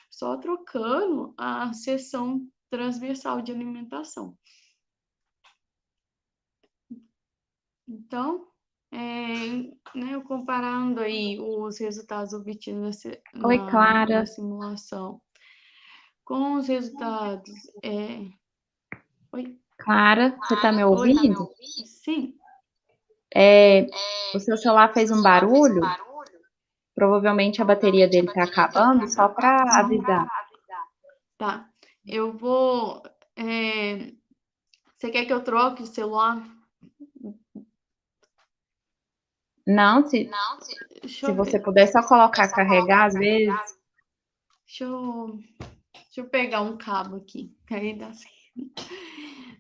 só trocando a seção transversal de alimentação. Então, né, comparando aí os resultados obtidos Oi, Clara. na simulação com os resultados... Oi? Clara, você está me ouvindo? Sim. O seu celular fez um barulho? Provavelmente a bateria dele está acabando, só para avisar. Tá. Eu vou... Você quer que eu troque o celular? Não, se você puder só colocar carregar, às vezes. Deixa eu pegar um cabo aqui, que aí dá certo.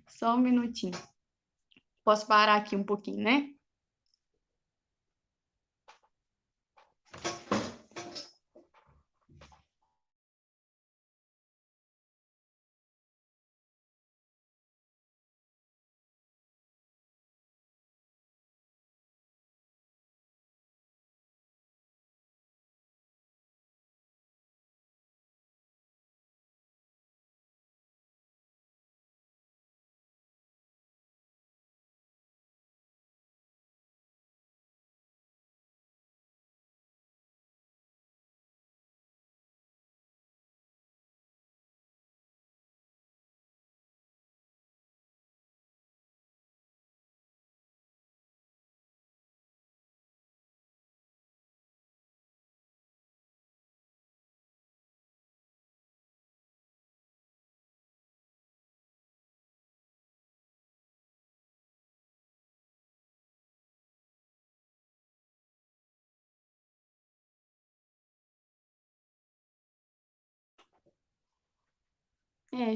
Só um minutinho. Posso parar aqui um pouquinho, né?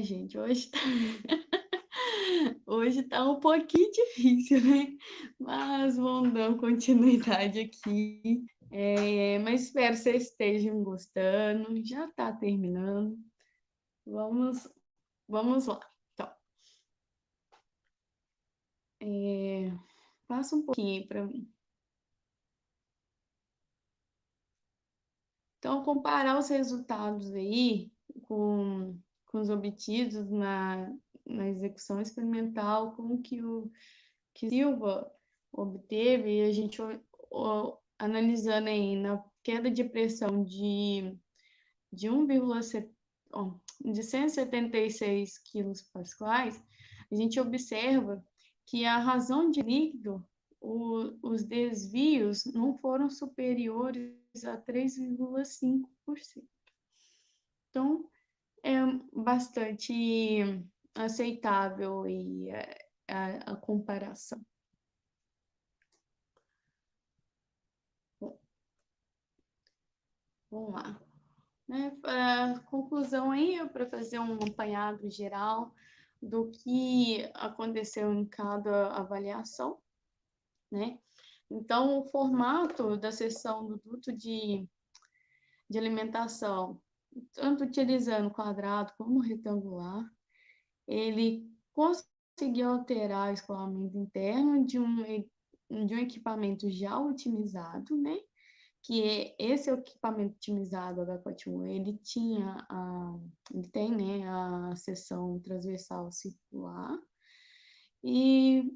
Gente, hoje tá um pouquinho difícil, né? Mas vamos dar continuidade aqui. Mas espero que vocês estejam gostando. Já está terminando. Vamos lá. Então, passa um pouquinho para mim. Então, comparar os resultados aí com os obtidos na execução experimental com o que o Silva obteve, e a gente analisando aí na queda de pressão de 176 kPa, a gente observa que a razão de líquido, os desvios não foram superiores a 3,5%. Então, é bastante aceitável e a comparação. Vamos lá. A conclusão aí, para fazer um apanhado geral do que aconteceu em cada avaliação, né? Então, o formato da seção do duto de alimentação, tanto utilizando quadrado como retangular, ele conseguir alterar o escoamento interno de um equipamento já otimizado, né? Que esse equipamento otimizado, o H4.1, ele tem, né, a seção transversal circular, e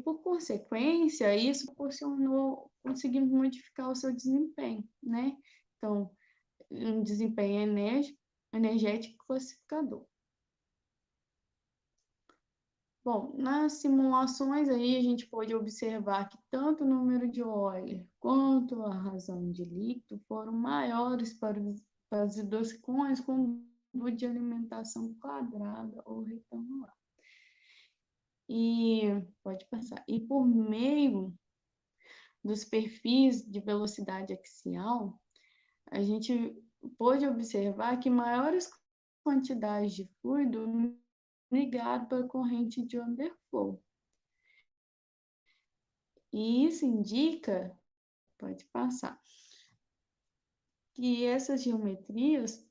por consequência, isso conseguimos modificar o seu desempenho, né? Então, um desempenho energético classificador. Bom, nas simulações aí a gente pode observar que tanto o número de Euler quanto a razão de líquido foram maiores para os hidrociclones com duto de alimentação quadrada ou retangular. E pode passar. E por meio dos perfis de velocidade axial, a gente pôde observar que maiores quantidades de fluido migraram para a corrente de underflow. E isso indica, pode passar, que essas geometrias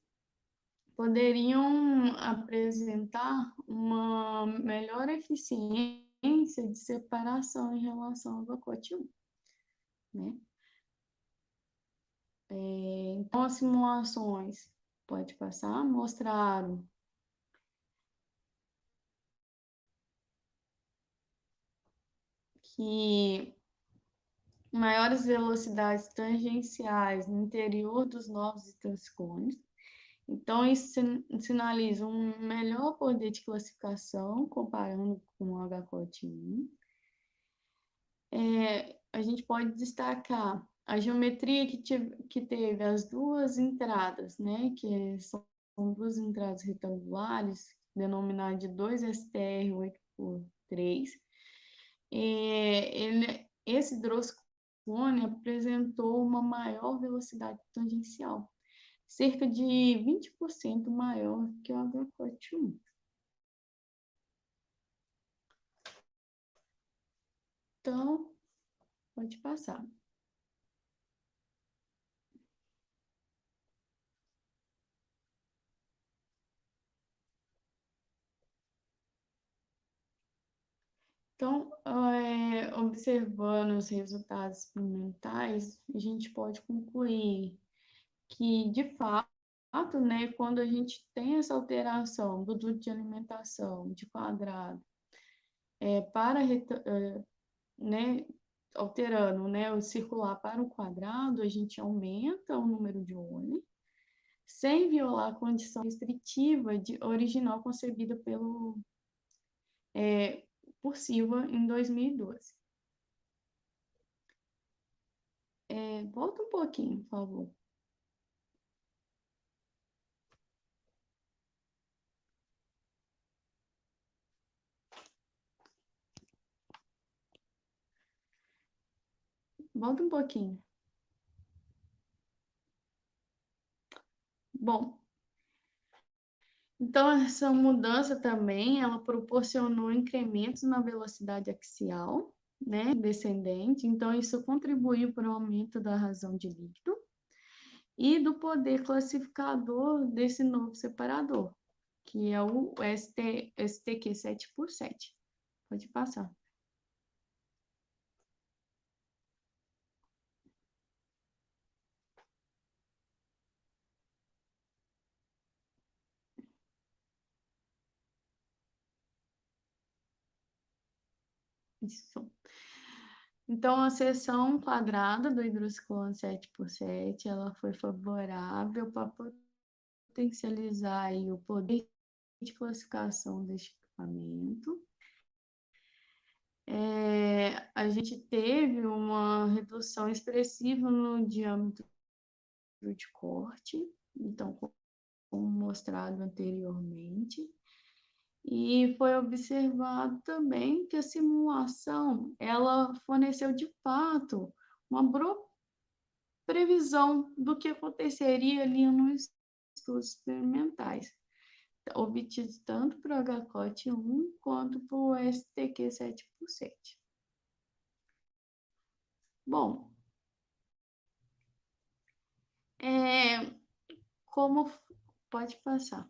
poderiam apresentar uma melhor eficiência de separação em relação ao pacote 1, né? Então, as simulações, pode passar, mostraram que maiores velocidades tangenciais no interior dos novos hidrociclones. Então, isso sinaliza um melhor poder de classificação comparando com o H-COT1. A gente pode destacar a geometria que teve as duas entradas, né, que são duas entradas retangulares, denominadas de 2STR 8x3. Esse hidrociclone apresentou uma maior velocidade tangencial, cerca de 20% maior que o H-COT1. Então, pode passar. Então, observando os resultados experimentais, a gente pode concluir que, de fato, né, quando a gente tem essa alteração do duto de alimentação de quadrado né, alterando, né, o circular para o quadrado, a gente aumenta o número de Euler, sem violar a condição restritiva original concebida por Silva em 2012. Volta um pouquinho, por favor. Volta um pouquinho. Bom, então essa mudança também, ela proporcionou incrementos na velocidade axial, né, descendente, então isso contribuiu para o aumento da razão de líquido e do poder classificador desse novo separador, que é o STQ 7x7. Pode passar. Isso. Então, a seção quadrada do hidrociclone 7x7, ela foi favorável para potencializar aí o poder de classificação deste equipamento. A gente teve uma redução expressiva no diâmetro de corte, então, como mostrado anteriormente. E foi observado também que a simulação, ela forneceu de fato uma boa previsão do que aconteceria ali nos estudos experimentais, obtidos tanto para o H-COT1 quanto para o STQ 7x7. Bom, como pode passar?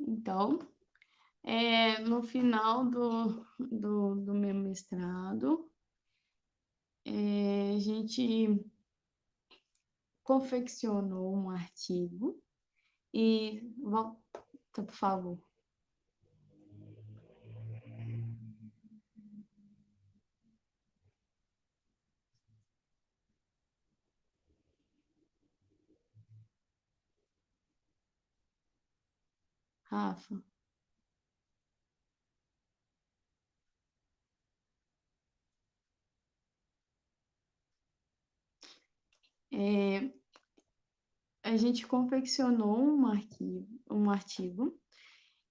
Então, no final do meu mestrado, a gente confeccionou um artigo e, volta, por favor. Rafa. A gente confeccionou um artigo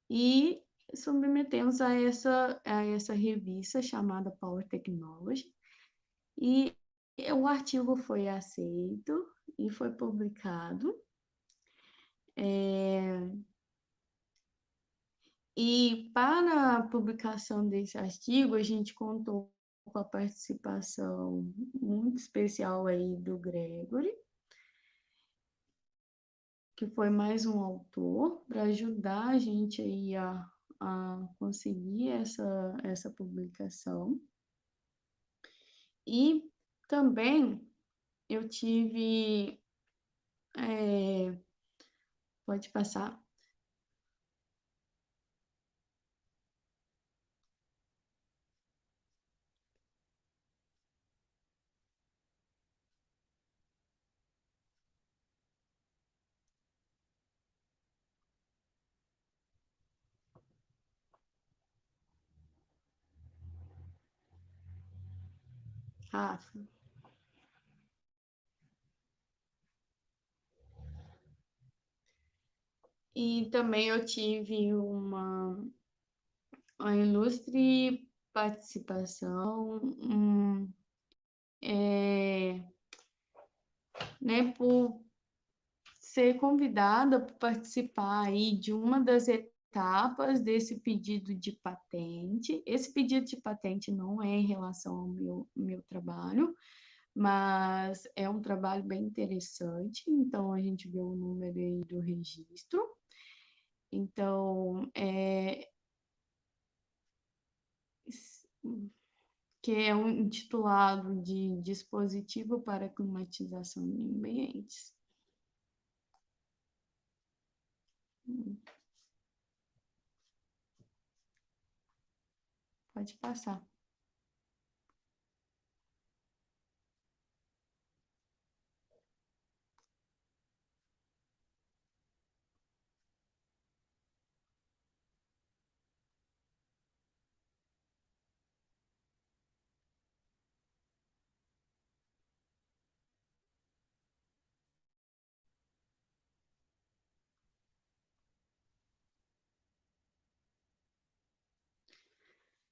e submetemos a essa revista chamada Power Technology. E o artigo foi aceito e foi publicado. E para a publicação desse artigo, a gente contou com a participação muito especial aí do Gregory, que foi mais um autor, para ajudar a gente aí a conseguir essa publicação. E também eu tive... pode passar. Rafa. E também eu tive uma ilustre participação, né, por ser convidada para participar aí de uma das etapas desse pedido de patente. Esse pedido de patente não é em relação ao meu trabalho, mas é um trabalho bem interessante, então a gente vê o número aí do registro. Então, que é um intitulado de Dispositivo para Climatização em Ambientes. Pode passar.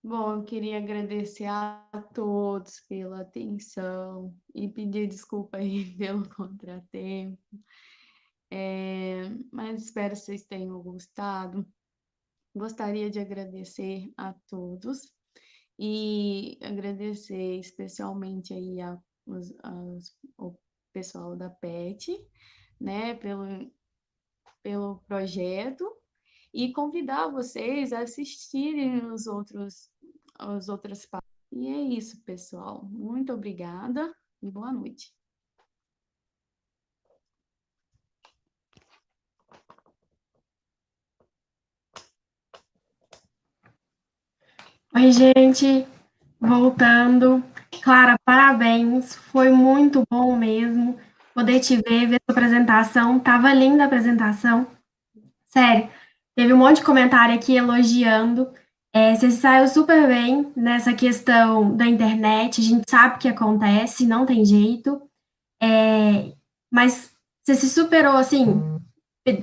Bom, eu queria agradecer a todos pela atenção e pedir desculpa aí pelo contratempo. Mas espero que vocês tenham gostado. Gostaria de agradecer a todos e agradecer especialmente aí o pessoal da PET, né, pelo projeto, e convidar vocês a assistirem as outras partes. E é isso, pessoal. Muito obrigada e boa noite. Oi, gente, voltando. Clara, parabéns, foi muito bom mesmo poder te ver sua apresentação, tava linda a apresentação, sério, teve um monte de comentário aqui elogiando, você saiu super bem nessa questão da internet, a gente sabe que acontece, não tem jeito, mas você se superou, assim,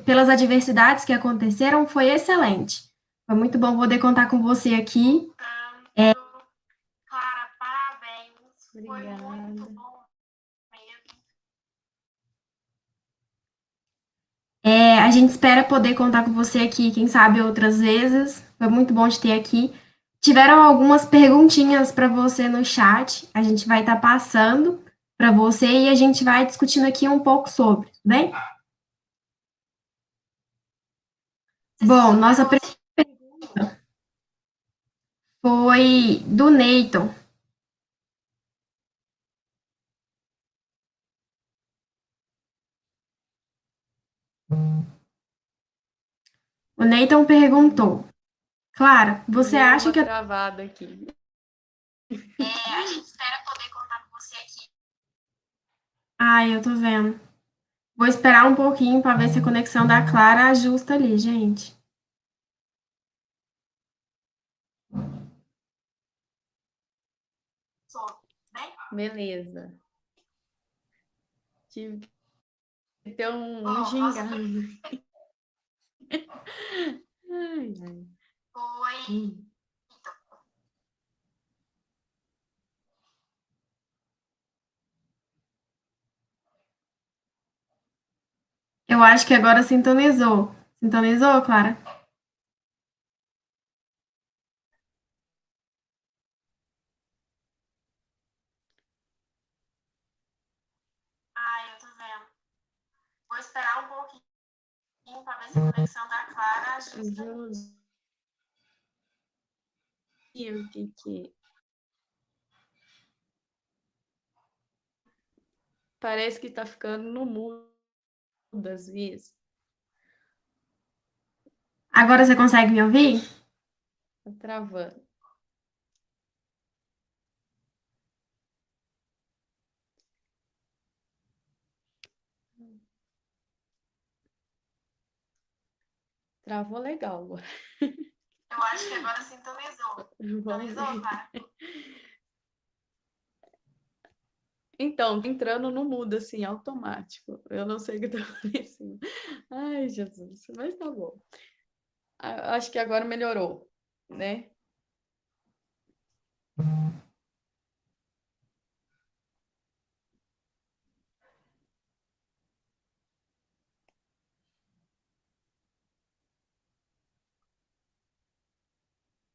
pelas adversidades que aconteceram, foi excelente, foi muito bom poder contar com você aqui. Clara, parabéns. Obrigada. Foi muito bom mesmo. A gente espera poder contar com você aqui, quem sabe outras vezes. Foi muito bom te ter aqui. Tiveram algumas perguntinhas para você no chat. A gente vai estar passando para você e a gente vai discutindo aqui um pouco sobre, tudo bem? Bom, nossa primeira pergunta foi do Neyton. O Neyton perguntou: Clara, você Deu acha uma que... travada aqui. A gente espera poder contar com você aqui. Ai, eu tô vendo. Vou esperar um pouquinho para ver se a conexão da Clara ajusta ali, gente. Beleza. Tive que ter um gingado. Ai, ai. Oi. Eu acho que agora sintonizou. Sintonizou, Clara? Ai, eu tô vendo. Vou esperar um pouquinho para ver se a conexão da Clara ajusta. E o que? Parece que tá ficando no mudo às vezes. Agora você consegue me ouvir? Tá travando. Travou legal agora. Eu acho que agora sintonizou. Sintonizou, Clara? Então, entrando no mudo, assim, automático. Eu não sei o que tá acontecendo. Ai, Jesus, mas tá bom. Acho que agora melhorou, né?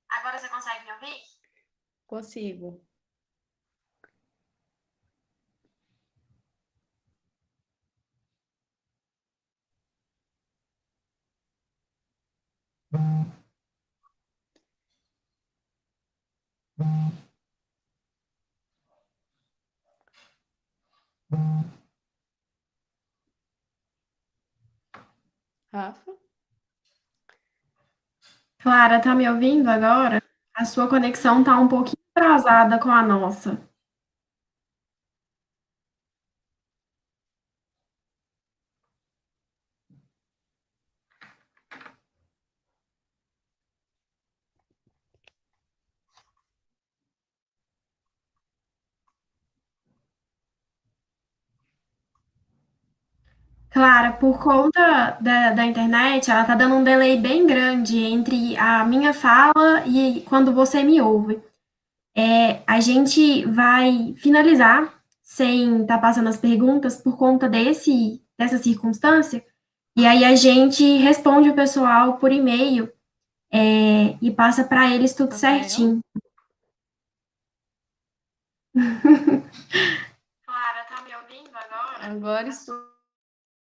Agora você consegue me ouvir? Consigo. Rafa? Clara, tá me ouvindo agora? A sua conexão tá um pouquinho atrasada com a nossa. Clara, por conta da internet, ela tá dando um delay bem grande entre a minha fala e quando você me ouve. A gente vai finalizar sem estar passando as perguntas por conta dessa circunstância, e aí a gente responde o pessoal por e-mail, e passa para eles tudo Rafael? certinho. Clara, tá me ouvindo agora? Agora estou.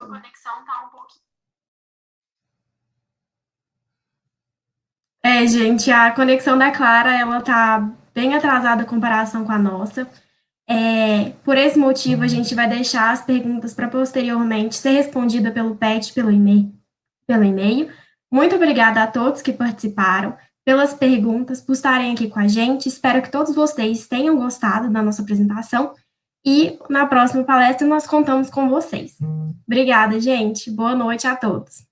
A conexão tá um pouquinho. Gente, a conexão da Clara, ela tá bem atrasada em comparação com a nossa. Por esse motivo, a gente vai deixar as perguntas para posteriormente ser respondida pelo PET, pelo e-mail. Muito obrigada a todos que participaram, pelas perguntas, por estarem aqui com a gente. Espero que todos vocês tenham gostado da nossa apresentação e na próxima palestra nós contamos com vocês. Obrigada, gente. Boa noite a todos.